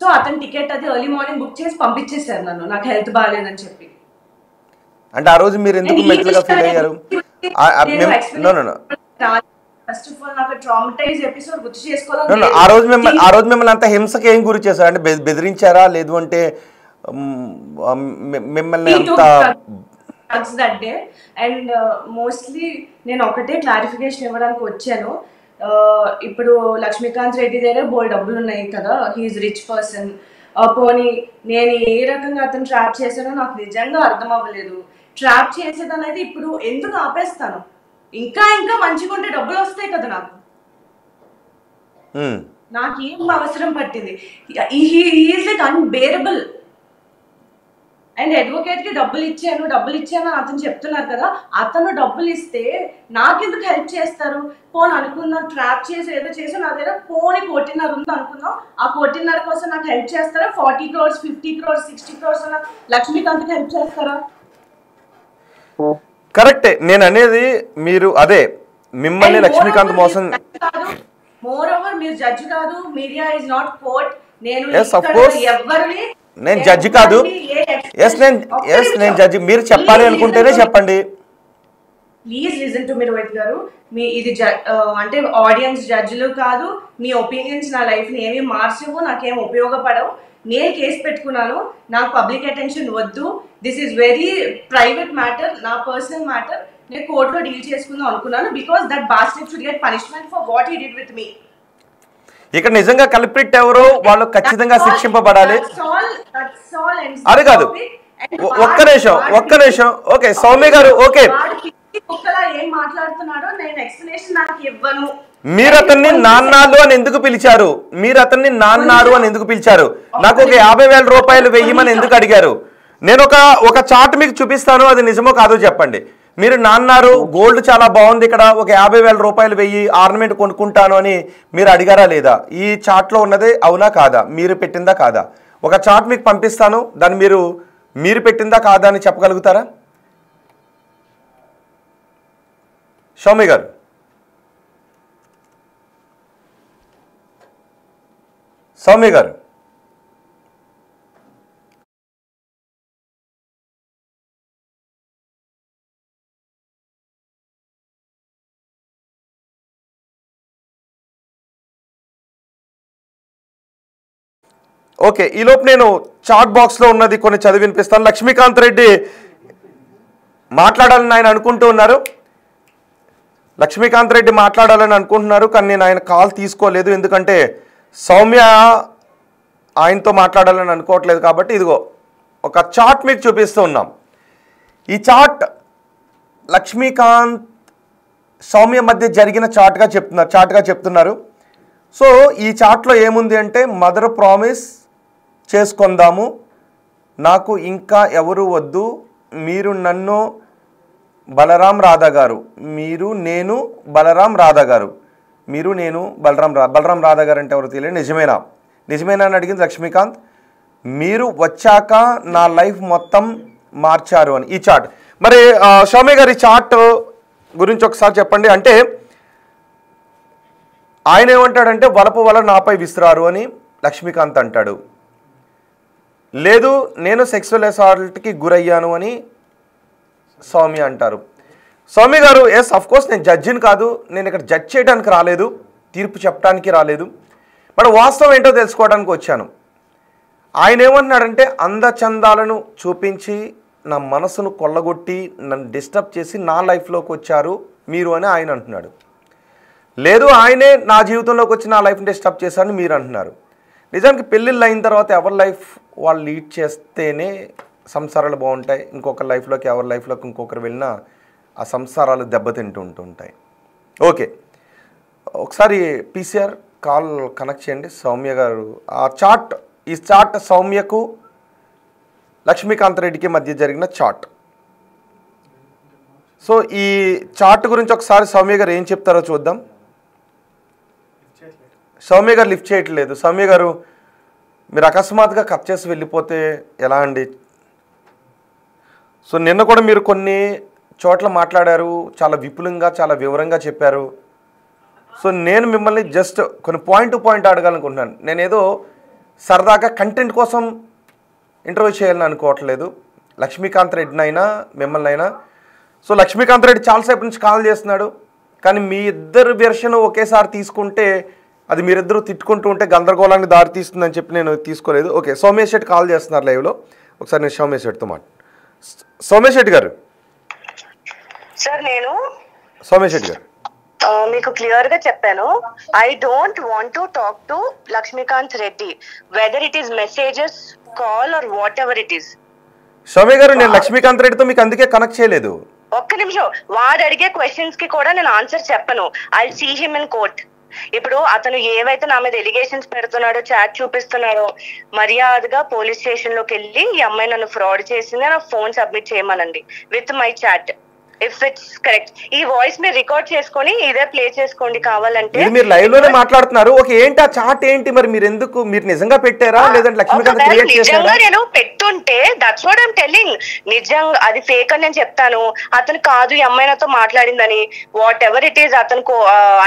సో అతని టికెట్ అది ఎర్లీ మార్నింగ్ బుక్ చేసి పంపించేశారు నన్ను, నాకు హెల్త్ బాగాలేదని చెప్పి. అంటే ఆ రోజు మీరు ఎందుకు మెంటల్ గా ఫీల్ అయ్యారు? ఫస్ట్ ఆఫ్ ఆల్ నాకు ట్రామటైజ్ ఎపిసోడ్ గుర్తు చేసుకోవాలని. ఆ రోజు మిమ్మల్ని అంత హింసకి ఏం గురి చేశారు? అంటే బెదిరించారా, లేదు అంటే మిమ్మల్ని అంత దట్ డే? అండ్ మోస్ట్లీ నేను ఒకటే క్లారిఫికేషన్ ఇవ్వడానికి వచ్చాను. ఇప్పుడు లక్ష్మీకాంత్ రెడ్డి దగ్గర బోల్ డబ్బులు ఉన్నాయి కదా, హీఈస్ రిచ్ పర్సన్. పోనీ నేను ఏ రకంగా అతను ట్రాప్ చేశానో నాకు నిజంగా అర్థం అవ్వలేదు. ట్రాప్ చేసేదనేది ఇప్పుడు ఎందుకు ఆపేస్తాను? ఇంకా మంచిగా ఉంటే డబ్బులు వస్తాయి కదా నాకు ఏం అవసరం పట్టింది? Is like unbearable. And advocate కి డబ్బులు ఇచ్చాను అని అతను చెప్తున్నారు కదా, అతను డబ్బులు ఇస్తే నాకెందుకు హెల్ప్ చేస్తారు? పోనీ అనుకుందాం ట్రాప్ చేసి ఏదో చేసి నా దగ్గర పోనీ 1.5 ఉంది అనుకుందాం, ఆ 1.5 కోసం నాకు హెల్ప్ చేస్తారా? 40 crores 50 crores 60 crores లక్ష్మీకాంత్కి హెల్ప్ చేస్తారా? కరెక్టే. నేను అనేది మీరు అదే మిమ్మల్ని లక్ష్మీకాంత్ మోసం. మోర్ ఓవర్ మీరు జడ్జ్ కాదు, మీడియా ఇస్ నాట్ కోర్ట్. నేను జడ్జి కాదు. నేను జడ్జి. మీరు చెప్పాలి అనుకుంటేనే చెప్పండి. Please listen to me Rohit గారు. మీ ఇది అంటే ఆడియన్స్ జడ్జిలు కాదు. మీ ఒపీనియన్స్ నా లైఫ్ని ఏమీ మార్చవు, నాకేం ఉపయోగపడవు. నేను కేసు పెట్టుకున్నాను, నాకు పబ్లిక్ అటెన్షన్ వద్దు. This is very private matter, నా పర్సనల్ మ్యాటర్. నేను కోర్టులో డీల్ చేసుకుందాం అనుకున్నాను. Because that bastard should get punishment for what he did with me. ఇక్కడ నిజంగా కల్ప్రిట్ ఎవరో వాళ్ళు ఖచ్చితంగా శిక్షింపబడాలి. అది కాదు, ఒక్క నిమిషం. ఓకే సౌమ్య గారు, ఓకే మీరు అతన్ని నాన్నారు అని ఎందుకు పిలిచారు? నాకు ఒక 50,000 రూపాయలు వెయ్యమని ఎందుకు అడిగారు? నేను ఒక చార్ట్ మీకు చూపిస్తాను, అది నిజమో కాదో చెప్పండి. మీరు నాన్నారు గోల్డ్ చాలా బాగుంది, ఇక్కడ ఒక 50,000 రూపాయలు వెయ్యి ఆర్నమెంట్ కొనుక్కుంటాను అని మీరు అడిగారా లేదా? ఈ చార్ట్లో ఉన్నది అవునా కాదా, మీరు పెట్టిందా కాదా? ఒక చార్ట్ మీకు పంపిస్తాను, దాన్ని మీరు పెట్టిందా కాదా అని చెప్పగలుగుతారా సౌమ్య గారు? సౌమ్య గారు ఓకే, ఈలోపు నేను చాట్ బాక్స్లో ఉన్నది కొన్ని చదివి వినిపిస్తాను. లక్ష్మీకాంత్ రెడ్డి మాట్లాడాలని ఆయన అనుకుంటూ ఉన్నారు. లక్ష్మీకాంత్ రెడ్డి మాట్లాడాలని అనుకుంటున్నారు, కానీ నేను ఆయన కాల్ తీసుకోలేదు, ఎందుకంటే సౌమ్య ఆయనతో మాట్లాడాలని అనుకోవట్లేదు. కాబట్టి ఇదిగో ఒక చార్ట్ మీకు చూపిస్తూ ఉన్నాం. ఈ చార్ట్ లక్ష్మీకాంత్ సౌమ్య మధ్య జరిగిన చార్ట్గా చెప్తున్నారు. సో ఈ చార్ట్లో ఏముంది అంటే, మదర్ ప్రామిస్ చేసుకుందాము, నాకు ఇంకా ఎవరు వద్దు, మీరు నన్ను బలరాం రాధా గారు, మీరు నేను బలరాం రాధా గారు, మీరు నేను బలరాం రాధా గారు అంటే ఎవరు తెలియదు, నిజమేనా అని అడిగింది లక్ష్మీకాంత్. మీరు వచ్చాక నా లైఫ్ మొత్తం మార్చారు అని ఈ చార్ట్. మరి సౌమ్య గారు ఈ చార్ట్ గురించి ఒకసారి చెప్పండి. అంటే ఆయన ఏమంటాడంటే, వలపు వల నాపై విసిరారు అని లక్ష్మీకాంత్ అంటాడు. లేదు, నేను సెక్సువల్ అసాల్ట్కి గురయ్యాను అని సౌమ్య అంటారు. సౌమ్య గారు, ఎస్ అఫ్ కోర్స్ నేను జడ్జిని కాదు, నేను ఇక్కడ జడ్జ్ చేయడానికి రాలేదు, తీర్పు చెప్పడానికి రాలేదు, బట్ వాస్తవం ఏంటో తెలుసుకోవడానికి వచ్చాను. ఆయన ఏమంటున్నాడంటే, అందచందాలను చూపించి నా మనసును కొల్లగొట్టి నన్ను డిస్టర్బ్ చేసి నా లైఫ్లోకి వచ్చారు మీరు అని ఆయన అంటున్నాడు. లేదు, ఆయనే నా జీవితంలోకి వచ్చి నా లైఫ్ని డిస్టర్బ్ చేశారని మీరు అంటున్నారు. నిజానికి పెళ్ళిళ్ళు అయిన తర్వాత ఎవరి లైఫ్ వాళ్ళు లీడ్ చేస్తేనే సంసారాలు బాగుంటాయి. ఇంకొకరి లైఫ్లోకి ఎవరి లైఫ్లోకి ఇంకొకరు వెళ్ళినా ఆ సంసారాలు దెబ్బతింటూ ఉంటాయి. ఓకే, ఒకసారి పీసీఆర్ కాల్ కనెక్ట్ చేయండి సౌమ్య గారు. ఈ చార్ట్ సౌమ్యకు లక్ష్మీకాంత్ రెడ్డికి మధ్య జరిగిన చార్ట్. సో ఈ చార్ట్ గురించి ఒకసారి సౌమ్య గారు ఏం చెప్తారో చూద్దాం. సౌమ్య గారు లిఫ్ట్ చేయట్లేదు. సౌమ్య గారు, మీరు అకస్మాత్తుగా కట్ చేసి వెళ్ళిపోతే ఎలా అండి? సో నిన్న కూడా మీరు కొన్ని చోట్ల మాట్లాడారు, చాలా విపులంగా చాలా వివరంగా చెప్పారు. సో నేను మిమ్మల్ని జస్ట్ కొన్ని పాయింట్ టు పాయింట్ అడగాలనుకుంటున్నాను. నేనేదో సరదాగా కంటెంట్ కోసం ఇంటర్వ్యూ చేయాలని అనుకోవట్లేదు, లక్ష్మీకాంత్ రెడ్డినైనా మిమ్మల్ని అయినా. సో లక్ష్మీకాంత్ రెడ్డి చాలాసేపు నుంచి కాల్ చేస్తున్నాడు, కానీ మీ ఇద్దరు వెర్షన్ ఒకేసారి తీసుకుంటే అది మీరిద్దరూ తిట్టుకుంటూ ఉంటే గందరగోళానికి దారి తీస్తుందని చెప్పి నేను తీసుకోలేదు. ఓకే, సౌమ్య శెట్టి కాల్ చేస్తున్నారు లైవ్లో, ఒకసారి నేను సౌమ్య శెట్టితో సౌమ్య శెట్టి గారు. సార్, నేను సౌమ్య శెట్టి గారు మీకు క్లియర్ గా చెప్పాను, I don't want to talk to Lakshmikanth Reddy, whether it is messages, call or whatever it is. Soumya garu, నేను లక్ష్మీకాంత్ రెడ్డితో మీకు అందుకే కనెక్ట్ చేయలేదు. ఒక్క నిమిషం, వాడు అడిగే క్వశ్చన్స్ కి కూడా నేను ఆన్సర్ చెప్పను. I see him in court. ఇప్పుడు అతను ఏవైతే నా మీద ఎలిగేషన్స్ పెడుతున్నాడో, చాట్ చూపిస్తున్నాడో, మర్యాదగా పోలీస్ స్టేషన్ లోకి వెళ్ళి ఈ అమ్మాయి నన్ను ఫ్రాడ్ చేసింది, నా ఫోన్ సబ్మిట్ చేయమనండి with my chat. If it's correct, ఈ వాయిస్ మీరు రికార్డ్ చేసుకొని ఇదే ప్లే చేసుకోండి కావాలంటే. మీరు లైవ్ లోనే మాట్లాడుతున్నారు. ఓకే, ఏంటి ఆ చాట్ ఏంటి? మరి మీరు నిజంగా పెట్టారా లేదంటే లక్ష్మీకాంత్ క్రియేట్ చేశారా? నిజంగా నేను పెట్టుంటే దట్స్ వాట్ ఐమ్ టెల్లింగ్. నిజంగా అది ఫేక్ అని నేను చెప్తాను. అతను కాదు ఈ అమ్మాయి నాతో మాట్లాడిందని, వాట్ ఎవర్ ఇట్ ఈస్, అతను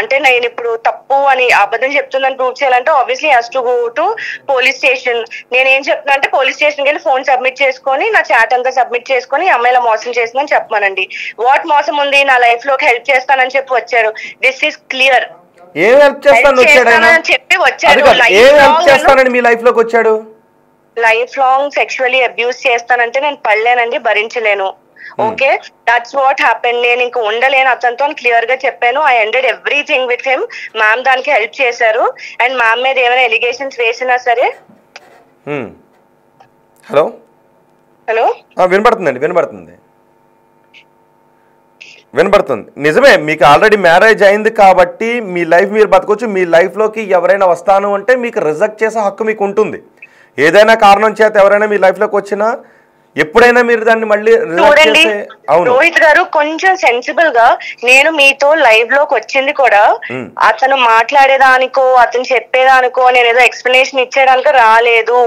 అంటే నేను ఇప్పుడు తప్పు అని అబద్ధం చెప్తుందని ప్రూవ్ చేయాలంటే obviously has to go to police station. నేను ఏం చెప్తున్నా అంటే, పోలీస్ స్టేషన్కి వెళ్ళి ఫోన్ సబ్మిట్ చేసుకొని నా చాట్ అంతా సబ్మిట్ చేసుకొని అమ్మాయిలా మోసం చేసిందని చెప్పమనండి. వాట్ మోసం ఉంది, నా లైఫ్ లోకి హెల్ప్ చేస్తానని చెప్పి వచ్చారు. This is clear. ఏం హెల్ప్ చేస్తానని చెప్పి వచ్చాడు. మీ లైఫ్ లోకి వచ్చాడు. లైఫ్ లాంగ్ సెక్షువల్లీ అబ్యూస్ చేస్తానంటే నేను పడలేనండి, భరించలేను. Okay, that's what happen. నేను ఇంకా ఉండలేను అతనితో అని క్లియర్ గా చెప్పాను. I ended everything with him. Ma'am దానికి హెల్ప్ చేశారు. అండ్ మ్యామ్ మీద ఏమైనా ఎలిగేషన్స్ వేసినా సరే. హలో హలో, వినపడుతుందండి, వినపడుతుంది. నిజమే, మీకు ఆల్రెడీ మ్యారేజ్ అయింది కాబట్టి మీ లైఫ్ మీరు బతకొచ్చు. మీ లైఫ్లోకి ఎవరైనా వస్తాను అంటే మీకు రిజెక్ట్ చేసే హక్కు మీకు ఉంటుంది. ఏదైనా కారణం చేత ఎవరైనా మీ లైఫ్లోకి వచ్చినా ఎప్పుడైనా మీరు దాన్ని మళ్ళీ చూడండి రోహిత్ గారు, కొంచెం సెన్సిబుల్ గా, నేను మీతో లైవ్ లోకి వచ్చింది కూడా అతను మాట్లాడేదానికో అతను చెప్పేదానికో నేను ఏదో ఎక్స్ప్లెనేషన్ ఇచ్చేదానికో రాలేదు.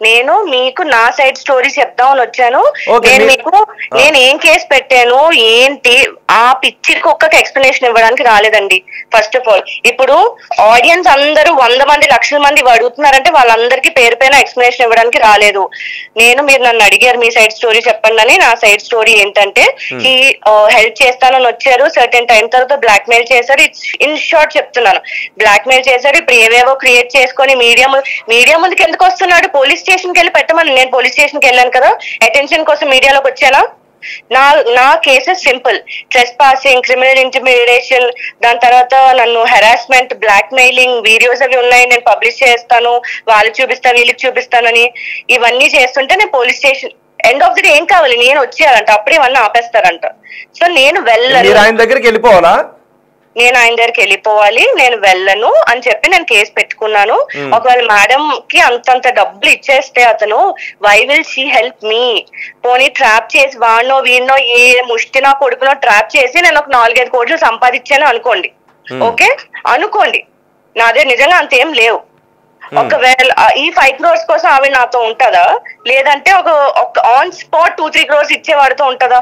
నేను మీకు నా సైడ్ స్టోరీ చెప్దామని వచ్చాను. నేను మీకు నేను ఏం కేసు పెట్టాను ఏంటి ఆ పిచ్చి కుక్కకి ఎక్స్ప్లెనేషన్ ఇవ్వడానికి రాలేదండి. ఫస్ట్ ఆఫ్ ఆల్, ఇప్పుడు ఆడియన్స్ అందరూ 100 మంది 1,00,000 మంది అడుగుతున్నారంటే వాళ్ళందరికీ పేరు పైన ఎక్స్ప్లెనేషన్ ఇవ్వడానికి రాలేదు. మీరు నన్ను అడిగారు మీ సైడ్ స్టోరీ చెప్పండి అని. నా సైడ్ స్టోరీ ఏంటంటే, ఈ హెల్ప్ చేస్తానని వచ్చారు, సర్టెన్ టైం తర్వాత బ్లాక్ మెయిల్ చేశారు. ఇన్ షార్ట్ చెప్తున్నాను, బ్లాక్ మెయిల్ చేశారు. ఇప్పుడు ఏవేవో క్రియేట్ చేసుకొని మీడియా ముందుకు ఎందుకు వస్తున్నాడు? పోలీస్ స్టేషన్కి వెళ్ళి పెట్టమని. నేను పోలీస్ స్టేషన్కి వెళ్ళాను కదా, అటెన్షన్ కోసం మీడియాలోకి వచ్చానా? నా cases simple: trespassing, criminal intimidation, దాని తర్వాత నన్ను హెరాస్మెంట్, బ్లాక్ మెయిలింగ్ వీడియోస్ అవి ఉన్నాయి, నేను పబ్లిష్ చేస్తాను, వాళ్ళకి చూపిస్తాను వీళ్ళకి చూపిస్తానని ఇవన్నీ చేస్తుంటే నేను police station end of the day ఏం కావాలి, నేను వచ్చేయాలంట, అప్పుడే ఇవన్నీ ఆపేస్తారంట. సో నేను వెళ్ళను, ఆయన దగ్గరికి వెళ్ళిపోవాలా, నేను ఆయన దగ్గరికి వెళ్ళిపోవాలి, నేను వెళ్ళను అని చెప్పి నేను కేసు పెట్టుకున్నాను. ఒకవేళ మేడం కి అంతంత డబ్బులు ఇచ్చేస్తే అతను why will she help me? పోనీ ట్రాప్ చేసి వాడినో వీడినో ఏ ముష్టి నా కొడుకునో ట్రాప్ చేసి నేను ఒక 4-5 కోట్లు సంపాదించాను అనుకోండి, ఓకే అనుకోండి, నాదే నిజంగా అంతేం లేవు. ఒకవేళ ఈ 5 crores కోసం ఆవిడ నాతో ఉంటదా? లేదంటే ఒక ఆన్ స్పాట్ 2-3 crores ఇచ్చేవాడితో ఉంటదా?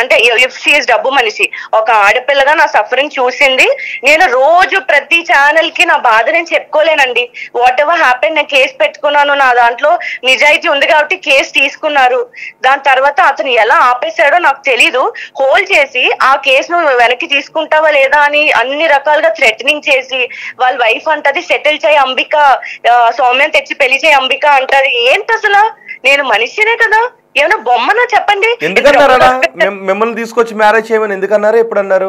అంటే ఇఫ్ షీఈస్ డబ్బు మనిషి, ఒక ఆడపిల్లగా నా సఫరింగ్ చూసింది. నేను రోజు ప్రతి ఛానల్ కి నా బాధ నేను చెప్పుకోలేనండి. వాట్ ఎవర్ హ్యాపెన్, నేను కేసు పెట్టుకున్నాను, నా దాంట్లో నిజాయితీ ఉంది కాబట్టి కేసు తీసుకున్నారు. దాని తర్వాత అతను ఎలా ఆపేశాడో నాకు తెలీదు. హోల్డ్ చేసి ఆ కేసును వెనక్కి తీసుకుంటావా లేదా అని అన్ని రకాలుగా థ్రెటనింగ్ చేసి, వాళ్ళ వైఫ్ అంటది సెటిల్ చేయి అంబిక, సౌమ్యం తెచ్చి పెళ్లి చేయి అంబిక అంటది. ఏంటి అసలు? నేను మనిషినే కదా, ఏమైనా బొమ్మనా చెప్పండి? ఎందుకన్నారా మిమ్మల్ని తీసుకొచ్చి మ్యారేజ్ చేయమని ఎందుకన్నారు? ఎప్పుడు అన్నారు?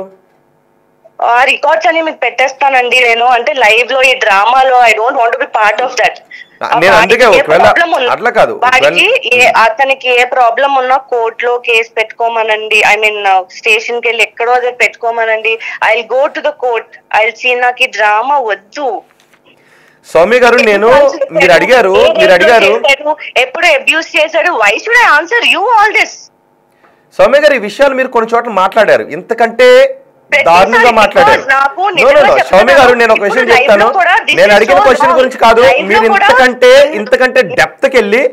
ఆ రికార్డ్స్ అని మీకు పెట్టేస్తానండి నేను. అంటే లైవ్ లో ఈ డ్రామాలో I don't want to be part of that. వాడికి అతనికి ఏ ప్రాబ్లం ఉన్నా కోర్టులో కేసు పెట్టుకోమనండి, ఐ మీన్ స్టేషన్ కి వెళ్ళి ఎక్కడో అదే పెట్టుకోమనండి. I will go to the court, I will see. నాకు ఈ డ్రామా వద్దు. సౌమ్య గారు, మీరు అడిగారు ఎప్పుడు అబ్యూస్ చేశాడు, why should I answer you all this? Soumya garu, ఈ విషయాలు మీరు కొన్ని చోట్ల మాట్లాడారు, ఇంతకంటే దారుణంగా మాట్లాడారు. సౌమ్య గారు, నేను ఒక విషయం చెప్తాను, నేను అడిగిన క్వశ్చన్ గురించి కాదు, మీరు ఇంతకంటే డెప్త్ కి వెళ్ళి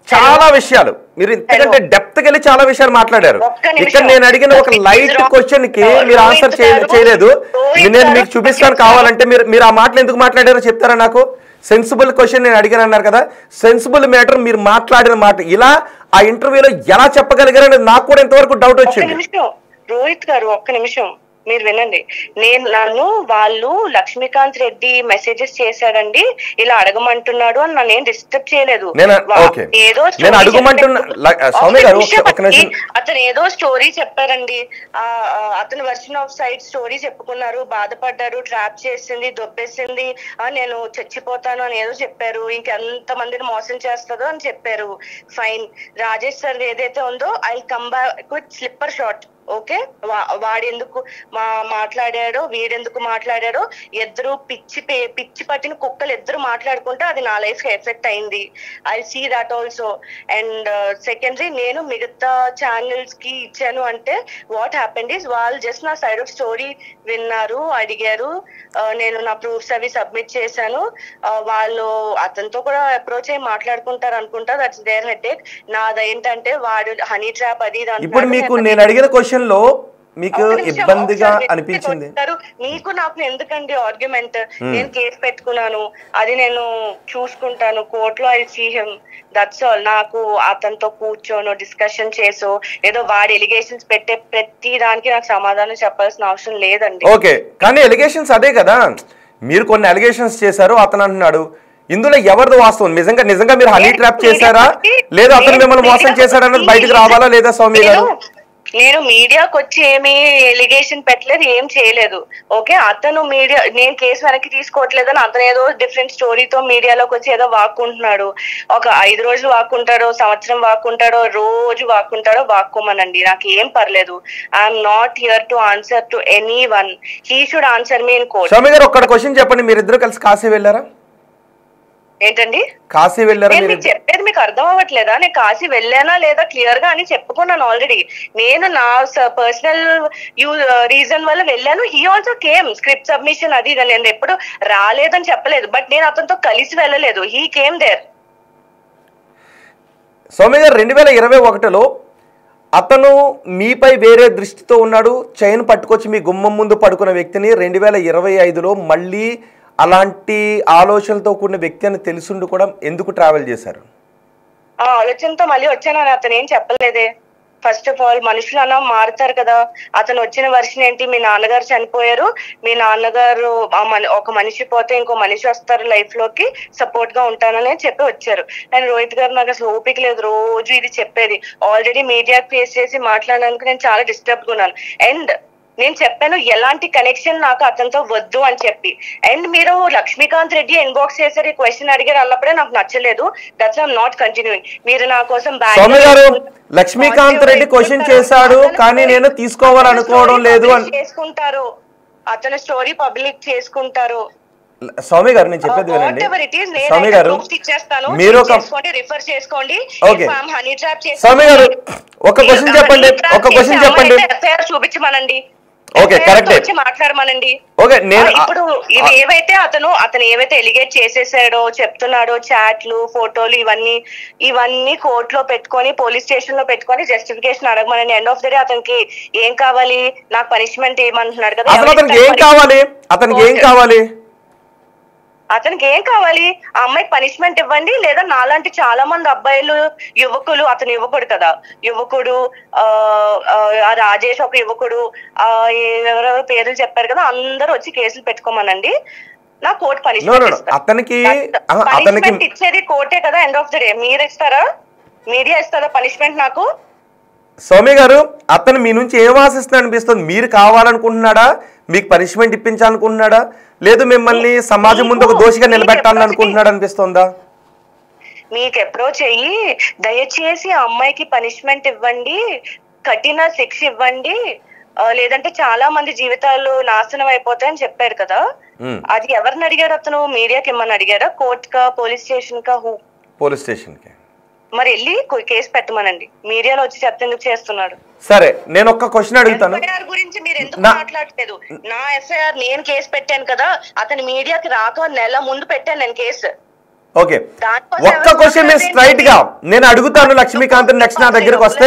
చాలా విషయాలు చాలా విషయాలు మాట్లాడారు. ఇక్కడ నేను అడిగిన ఒక లైట్ క్వశ్చన్ కి మీరు ఆన్సర్ చేయలేదు. నేను మీకు చూపిస్తాను, కావాలంటే మీరు ఆ మాటలు ఎందుకు మాట్లాడారో చెప్తారా నాకు? సెన్సిబుల్ క్వశ్చన్ నేను అడిగాను అన్నారు కదా, సెన్సిబుల్ మ్యాటర్ మీరు మాట్లాడిన మాట ఇలా ఆ ఇంటర్వ్యూలో ఎలా చెప్పగలిగారని నాకు కూడా ఇంతవరకు డౌట్ వచ్చింది. రోహిత్ గారు, ఒక్క నిమిషం మీరు వినండి. నన్ను వాళ్ళు లక్ష్మీకాంత్ రెడ్డి మెసేజెస్ చేశాడండి, ఇలా అడగమంటున్నాడు అని నన్ను ఏం డిస్టర్బ్ చేయలేదు. అతను ఏదో స్టోరీ చెప్పారండి, అతను వర్షన్ ఆఫ్ సైడ్ స్టోరీ చెప్పుకున్నారు, బాధపడ్డారు, ట్రాప్ చేసింది, దొబ్బేసింది, నేను చచ్చిపోతాను అని ఏదో చెప్పారు, ఇంకెంత మందిని మోసం చేస్తుందో అని చెప్పారు. ఫైన్, రాజేష్ సార్ ఏదైతే ఉందో I will come back with slipper shot. Okay, వాడెందుకు మాట్లాడాడో వీడెందుకు మాట్లాడాడో, ఇద్దరు పిచ్చి పట్టిన కుక్కలు ఇద్దరు మాట్లాడుకుంటే అది నా లైఫ్ కి ఎఫెక్ట్ అయింది. I see that also. And secondary, నేను మిగతా ఛానల్స్ కి ఇచ్చాను అంటే వాట్ హ్యాపెండ్ ఈస్, వాళ్ళు జస్ట్ నా సైడ్ ఆఫ్ స్టోరీ విన్నారు, అడిగారు, నేను నా ప్రూఫ్స్ అవి సబ్మిట్ చేశాను. వాళ్ళు అతనితో కూడా అప్రోచ్ అయ్యి మాట్లాడుకుంటారు అనుకుంటా, దట్స్ దేర్ హెడేక్. నాదేంటంటే వాడు హనీ ట్రాప్ అది ఇప్పుడు మీకు నేను అడిగిన క్వశ్చన్ లో మీకు ఇబ్బందిగా అనిపించింది? మీకు నాకు ఎందుకండి ఆర్గ్యుమెంట్? నేను కేసు పెట్టుకున్నాను, అది నేను చూసుకుంటాను కోర్టులో, I see him, that's all. నాకు అతనితో కూర్చోను డిస్కషన్ చేసో ఏదో వాడి ఎలిగేషన్స్ పెట్టే ప్రతి దానికి నాకు సమాధానం చెప్పాల్సిన అవసరం లేదండి. ఓకే, కానీ ఎలిగేషన్స్ అదే కదా, మీరు కొన్ని ఎలిగేషన్స్ చేశారు, అతను అంటున్నాడు ఇందులో ఎవరిది వాస్తవం? నిజంగా మీరు హనీ ట్రాప్ చేశారా లేదా అతను మిమ్మల్ని మోసం చేశాడన్నది బయటకు రావాలా లేదా స్వామి గారు? నేను మీడియాకి వచ్చి ఏమి ఎలిగేషన్ పెట్టలేదు, ఏం చేయలేదు. ఓకే, అతను మీడియా నేను కేసు వెనక్కి తీసుకోవట్లేదని అతను ఏదో డిఫరెంట్ స్టోరీతో మీడియాలోకి వచ్చి ఏదో వాక్కుంటున్నాడు. ఒక 5 రోజులు వాక్కుంటాడో, సంవత్సరం వాక్కుంటాడో, రోజు వాక్కుంటాడో వాక్కోమనండి, నాకు ఏం పర్లేదు. I'm not here to answer to anyone. He should answer me in court. Swami గారు ఒక్క క్వశ్చన్ చెప్పండి, మీరిద్దరు కలిసి కాశీ వెళ్ళారా? ఏంటండి కాశీ వెళ్ళారా? నేను మీకు చెప్పేది మీకు అర్థం అవ్వట్లేదా? నేను కాశీ వెళ్ళానా లేదా క్లియర్ గా అని చెప్పుకున్నాను ఆల్రెడీ. నేను నా పర్సనల్ రీజన్ వల్ల వెళ్ళాను. He also came, script submission అది ఇది. నేను ఎప్పుడు రాలేదని చెప్పలేదు, బట్ నేను అతనితో కలిసి వెళ్ళలేదు. He came there. స్వామి గారు 2021లో అతను మీపై వేరే దృష్టితో ఉన్నాడు, చైన్ పట్టుకొచ్చి మీ గుమ్మం ముందు పడుకున్న వ్యక్తిని 2025లో మళ్ళీ అలాంటి ఆలోచనలతో కూడిన వ్యక్తి అని తెలుసుండి కూడా ఎందుకు ట్రావెల్ చేశారు? ఆ ఆలోచనతో మళ్ళీ వచ్చానని అతను ఏం చెప్పలేదే. ఫస్ట్ ఆఫ్ ఆల్ మనుషులు అన్నా మారుతారు కదా. అతను వచ్చిన వర్షన్ ఏంటి, మీ నాన్నగారు చనిపోయారు, మీ నాన్నగారు ఒక మనిషి పోతే ఇంకో మనిషి వస్తారు లైఫ్ లోకి, సపోర్ట్ గా ఉంటానని చెప్పి వచ్చారు. అండ్ రోహిత్ గారు నాకు అసలు ఓపిక లేదు రోజు ఇది చెప్పేది. ఆల్రెడీ మీడియా ఫేస్ చేసి మాట్లాడడానికి నేను చాలా డిస్టర్బ్ గా ఉన్నాను. అండ్ నేను చెప్పాను ఎలాంటి కనెక్షన్ నాకు అతనితో వద్దు అని చెప్పి. అండ్ మీరు లక్ష్మీకాంత్ రెడ్డి ఇన్బాక్స్ చేశారు, ఈ క్వశ్చన్ అడిగారు, అన్నప్పుడే నాకు నచ్చలేదు. That's I'm not continuing. మీరు నా కోసం స్వామి గారు లక్ష్మీకాంత్ రెడ్డి క్వశ్చన్ చేశాడు కానీ నేను తీసుకోవాలనుకోవడం లేదు అని చేసుకుంటారు, అతని స్టోరీ పబ్లిక్ చేసుకుంటారు. స్వామి గారు నేను చెప్పేది వినండి. స్వామి గారు మీరు రిఫర్ చేసుకోండి. స్వామి గారు ఒక క్వశ్చన్ చెప్పండి, చూపించమనండి, ఓకే కరెక్ట్ మాట్లాడమనండి. ఓకే నేను ఇప్పుడు ఇవి ఏవైతే అతను ఏవైతే ఎలిగేట్ చేసేసాడో చెప్తున్నాడో, చాట్లు, ఫోటోలు, ఇవన్నీ కోర్టులో పెట్టుకొని, పోలీస్ స్టేషన్ లో పెట్టుకొని జస్టిఫికేషన్ అడగమనండి. ఎండ్ ఆఫ్ ద డే అతనికి ఏం కావాలి, నాకు పనిష్మెంట్ ఏమంటున్నాడు కదా, అతనికి ఏం కావాలి? అతనికి ఏం కావాలి? ఆ అమ్మాయికి పనిష్మెంట్ ఇవ్వండి, లేదా నాలాంటి చాలా మంది అబ్బాయిలు, యువకులు, అతను యువకుడు కదా, యువకుడు, ఆ రాజేష్ ఒక యువకుడు, ఎవరెవరో పేర్లు చెప్పారు కదా, అందరూ వచ్చి కేసులు పెట్టుకోమనండి. నా కోర్టు పనిష్మెంట్ ఇచ్చేది కోర్టే కదా. ఎండ్ ఆఫ్ ద డే మీరు ఇస్తారా, మీడియా ఇస్తారా పనిష్మెంట్ నాకు? స్వామి గారు అతను మీ నుంచి ఏం ఆశిస్తున్నా అనిపిస్తుంది? మీరు కావాలనుకుంటున్నాడా, మీకు పనిష్మెంట్ ఇప్పించాలనుకుంటున్నాడా, లేదు మిమ్మల్ని సమాజం ముందు ఒక దోషిగా నిలబెట్టాలని అనుకుంటున్నాడు అనిపిస్తుందా? మీకు అప్రోచ్ అయ్యి దయచేసి ఆ అమ్మాయికి పనిష్మెంట్ ఇవ్వండి, కఠిన శిక్ష ఇవ్వండి, లేదంటే చాలా మంది జీవితాలు నాశనం అయిపోతాయని చెప్పారు కదా. అది ఎవరిని అడిగారు అతను? మీడియాకి ఏమన్నా అడిగారా? కోర్ట్ కా, పోలీస్ స్టేషన్ కా? పోలీస్ స్టేషన్ కి. మరి వెళ్ళి కేసు పెట్టమనండి. మీడియాలో వచ్చి చెప్తేందుకు చేస్తున్నాడు? సరే నేను ఒక్క క్వశ్చన్ అడుగుతాను. ఎఫ్ఐఆర్ గురించి మీరు ఎందుకు మాట్లాడలేదు? నా ఎఫ్ఐఆర్ నేను కేసు పెట్టాను కదా, అతని మీడియాకి రాక నెల ముందు పెట్టాను నేను కేసు. ఓకే ఒక్క క్వశ్చన్ నేను స్ట్రైట్ గా నేను అడుగుతాను. లక్ష్మీకాంత్ నెక్స్ట్ నా దగ్గరకు వస్తే,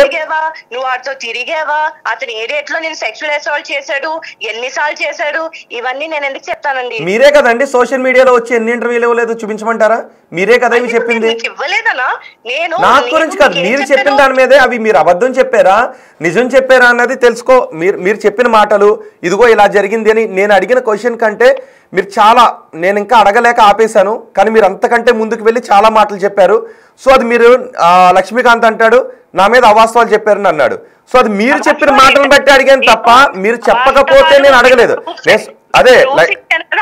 నువ్వు వాటితో తిరిగావా, అతను ఏ డేట్ లో నేను సెక్షువల్ అసాల్ట్ చేశాడు, ఎన్నిసార్లు చేశాడు, ఇవన్నీ నేను ఎందుకు చెప్తానండి? మీరే కదండి సోషల్ మీడియాలో వచ్చి ఎన్ని ఇంటర్వ్యూలు ఇవ్వలేదు చూపించమంటారా? మీరే కదా ఇవి చెప్పింది. ఇవ్వలేదనా? నేను నా గురించి కాదు, మీరు చెప్పిన దాని మీదే. అవి మీరు అబద్ధం చెప్పారా నిజం చెప్పారా అన్నది తెలుసుకో. మీరు చెప్పిన మాటలు ఇదిగో ఇలా జరిగింది అని నేను అడిగిన క్వశ్చన్ కంటే మీరు చాలా, నేను ఇంకా అడగలేక ఆపేశాను, కానీ మీరు అంతకంటే ముందుకు వెళ్ళి చాలా మాటలు చెప్పారు. సో అది మీరు లక్ష్మీకాంత్ అంటాడు నా మీద అవాస్తవాలు చెప్పారని అన్నాడు. సో అది మీరు చెప్పిన మాటలను బట్టి అడిగాను తప్ప మీరు చెప్పకపోతే నేను అడగలేదు. అదే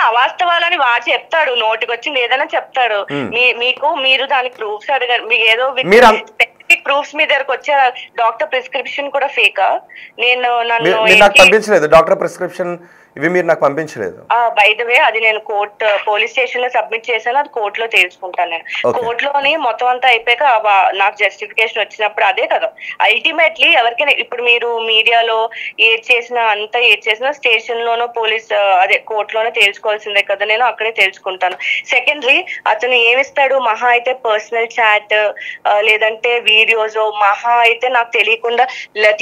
అవాస్తవాలని వాడు చెప్తాడు, నోటికి వచ్చింది ఏదైనా చెప్తాడు. మీరు దానికి ప్రూఫ్స్ అడగారు. మీకు ఏదో ప్రూఫ్స్ మీ దగ్గరకు వచ్చే డాక్టర్ ప్రిస్క్రిప్షన్ కూడా ఫేకా? నాకు పంపించలేదు డాక్టర్ ప్రిస్క్రిప్షన్, ఇవి మీరు నాకు పంపించలేదు. బై ద వే అది నేను పోలీస్ స్టేషన్ లో సబ్మిట్ చేశాను, అది కోర్టులో తెలుసుకుంటాను. నేను కోర్టులోని మొత్తం అంతా అయిపోయాక నాకు జస్టిఫికేషన్ వచ్చినప్పుడు అదే కదా అల్టిమేట్లీ ఎవరికైనా. ఇప్పుడు మీరు మీడియాలో ఏది చేసినా స్టేషన్ లోనో పోలీస్ అదే కోర్టులోనే తేల్చుకోవాల్సిందే కదా. నేను అక్కడే తెలుసుకుంటాను. సెకండరీ అతను ఏమిస్తాడు, మహా అయితే పర్సనల్ చాట్ లేదంటే వీడియోస్, మహా అయితే నాకు తెలియకుండా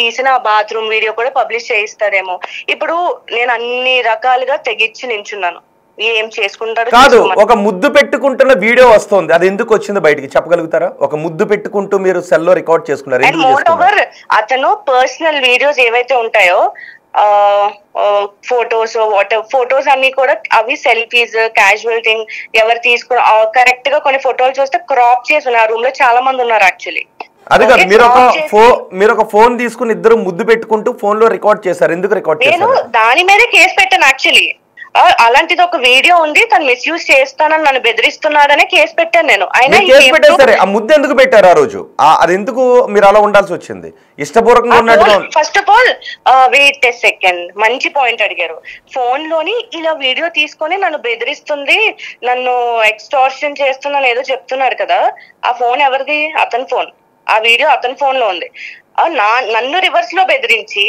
తీసిన బాత్రూమ్ వీడియో కూడా పబ్లిష్ చేయిస్తాడేమో. ఇప్పుడు నేను అన్ని రకాలుగా తెగిచ్చి నించున్నాను. ఏం చేసుకుంటారు కాదు, ఒక ముద్దు పెట్టుకుంటున్న వీడియో వస్తుంది, అది ఎందుకు వచ్చింది బయటికి చెప్పగలుగుతారా? ఒక ముద్దు పెట్టుకుంటూ మీరు సెల్లో రికార్డ్ చేసుకున్నారు. అతను పర్సనల్ వీడియోస్ ఏవైతే ఉంటాయో ఫొటోస్ ఫొటోస్ అన్ని కూడా అవి సెల్ఫీస్ క్యాజువల్ థింగ్ ఎవరు తీసుకున్న కరెక్ట్ గా కొన్ని ఫోటోలు చూస్తే క్రాప్ చేసి ఉన్నారు. ఆ రూమ్ లో చాలా మంది ఉన్నారు యాక్చువల్లీ. అది కాదు, మీరు ఒక ఫోన్ తీసుకుని ఇద్దరు ముద్దు పెట్టుకుంటూ ఫోన్ లో రికార్డ్ చేశారు. ఎందుకు రికార్డ్ నేను చేశారు? దాని మీదే కేసు పెట్టాను యాక్చువల్లీ. అలాంటిది ఒక వీడియో ఉంది, తను మిస్యూజ్ చేస్తానని నన్ను బెదిరిస్తున్నాడనే కేసు పెట్టాను నేను. అయినా కేసు పెట్టారు సరే, ఆ ముద్దు ఎందుకు పెట్టారు ఆ రోజు? అది ఎందుకు మీరు అలా ఉండాల్సి వచ్చింది? ఇష్టపూర్వకంగా ఉన్నట్టుగా. First of all wait second, మంచి పాయింట్ అడిగారు. ఫోన్ లోని ఇలా వీడియో తీసుకొని నన్ను బెదిరిస్తుంది, నన్ను ఎక్స్టార్షన్ చేస్తున్నాను ఏదో చెప్తున్నాడు కదా. ఆ ఫోన్ ఎవరిది? అతని ఫోన్. ఆ వీడియో అతని ఫోన్ లో ఉంది. నన్ను రివర్స్ లో బెదిరించి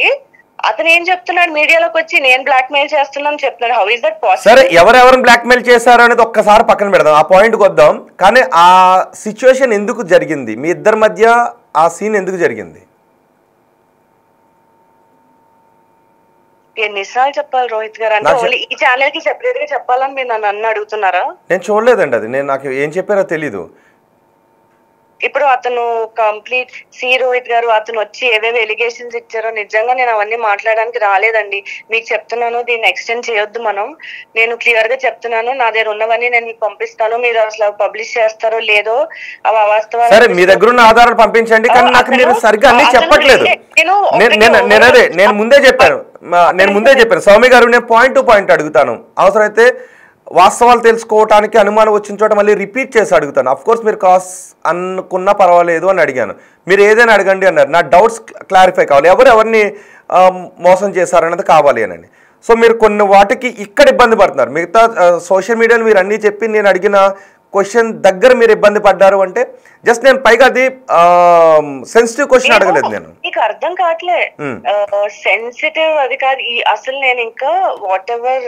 అతను ఏం చెప్తున్నాడు, మీడియాలోకి వచ్చి నేను బ్లాక్ మెయిల్ చేస్తున్నాను చెప్తున్నాడు. How is that possible? సరే, ఎవరెవరిని బ్లాక్ మెయిల్ చేశారు అనేది ఒక్కసారి పక్కన పెడదాం, ఆ పాయింట్కి వద్దాం. కానీ ఆ సిచ్యువేషన్ ఎందుకు జరిగింది? మీ ఇద్దరి మధ్య ఆ సీన్ ఎందుకు జరిగింది? ఎన్నిసార్లు చెప్పాలి రోహిత్ గారు? అంటే ఓన్లీ ఈ ఛానల్ కి సెపరేట్ గా చెప్పాలని మీరు నన్ను అడుగుతున్నారా? నేను చూడలేదండి అది, నాకు ఏం చెప్పారో తెలీదు. ఇప్పుడు అతను కంప్లీట్ రోహిత్ గారు అతను వచ్చి ఏవేవి ఎలిగేషన్స్ ఇచ్చారో నిజంగా నేను అవన్నీ మాట్లాడడానికి రాలేదండి. మీకు చెప్తున్నాను, దీన్ని ఎక్స్టెండ్ చేయొద్దు మనం. నేను క్లియర్ గా చెప్తున్నాను, నా దగ్గర ఉన్నవన్నీ నేను మీకు పంపిస్తాను. మీరు అసలు పబ్లిష్ చేస్తారో లేదో అవి అవాస్తవాలు. సరే, మీ దగ్గర ఉన్న ఆధారాలు పంపించండి. కానీ నాకు మీరు సరిగ్గా అన్ని చెప్పట్లేదు. నేను ముందే చెప్పాను స్వామి గారు, నేను పాయింట్ టు పాయింట్ అడుగుతాను. అవసరమైతే వాస్తవాలు తెలుసుకోవడానికి అనుమానం వచ్చిన చోట మళ్ళీ రిపీట్ చేసి అడుగుతాను. అఫ్ కోర్స్ మీరు కాస్ అనుకున్నా పర్వాలేదు అని అడిగాను. మీరు ఏదైనా అడగండి అన్నారు. నా డౌట్స్ క్లారిఫై కావాలి, ఎవరిని మోసం చేశారన్నది కావాలి అని. సో మీరు కొన్ని వాటికి ఇక్కడ ఇబ్బంది పడుతున్నారు. మిగతా సోషల్ మీడియాలో మీరు అన్నీ చెప్పి నేను అడిగిన క్వశ్చన్ దగ్గర మీరు ఇబ్బంది పడ్డారు అంటే జస్ట్ నేను పైగా అది సెన్సిటివ్ క్వశ్చన్ అడగలేదు. నేను నీకు అర్థం కావట్లే, సెన్సిటివ్ అది కాదు. అసలు నేను ఇంకా వాట్ ఎవర్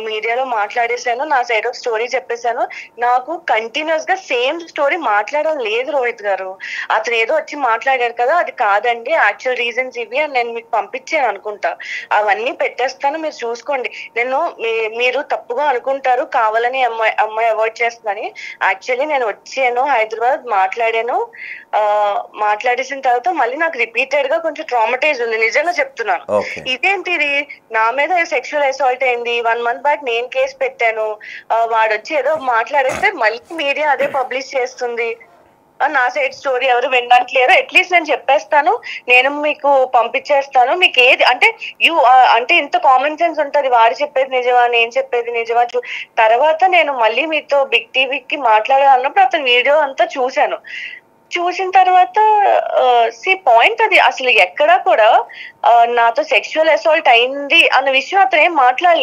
మీడియాలో మాట్లాడేసాను, నా సైడ్ ఆఫ్ స్టోరీ చెప్పేశాను. నాకు కంటిన్యూస్ గా సేమ్ స్టోరీ మాట్లాడడం లేదు రోహిత్ గారు. అతను ఏదో వచ్చి మాట్లాడారు కదా, అది కాదండి, యాక్చువల్ రీజన్స్ ఇవి అని నేను మీకు పంపించాను అనుకుంటా. అవన్నీ పెట్టేస్తాను, మీరు చూసుకోండి. మీరు తప్పుగా అనుకుంటారు కావాలని అమ్మాయి అవాయిడ్ చేస్తుందని. యాక్చువల్లీ నేను వచ్చాను హైదరాబాద్, మాట్లాడేసిన తర్వాత మళ్ళీ నాకు రిపీటెడ్ గా కొంచెం ట్రామటైజ్ ఉంది, నిజంగా చెప్తున్నాను. ఇదేంటిది, నా మీద సెక్షువల్ అసాల్ట్ అయింది, 1 month బ్యాక్ నేను కేసు పెట్టాను, వాడు వచ్చి ఏదో మాట్లాడేస్తే మళ్ళీ మీడియా అదే పబ్లిష్ చేస్తుంది. నా సైడ్ స్టోరీ ఎవరు వినడానికి లేరు. అట్లీస్ట్ నేను చెప్పేస్తాను, నేను మీకు పంపించేస్తాను. మీకు ఏది అంటే అంటే ఇంత కామన్ సెన్స్ ఉంటది, వాడు చెప్పేది నిజమా నేను చెప్పేది నిజమా. తర్వాత నేను మళ్ళీ మీతో బిగ్ టీవీకి మాట్లాడాలన్నప్పుడు అతను వీడియో అంతా చూసిన తర్వాత పాయింట్ అది అసలు ఎక్కడా కూడా నాతో సెక్షువల్ అసాల్ట్ అయింది అన్న విషయం అతను ఏం మాట్లాడలేదు.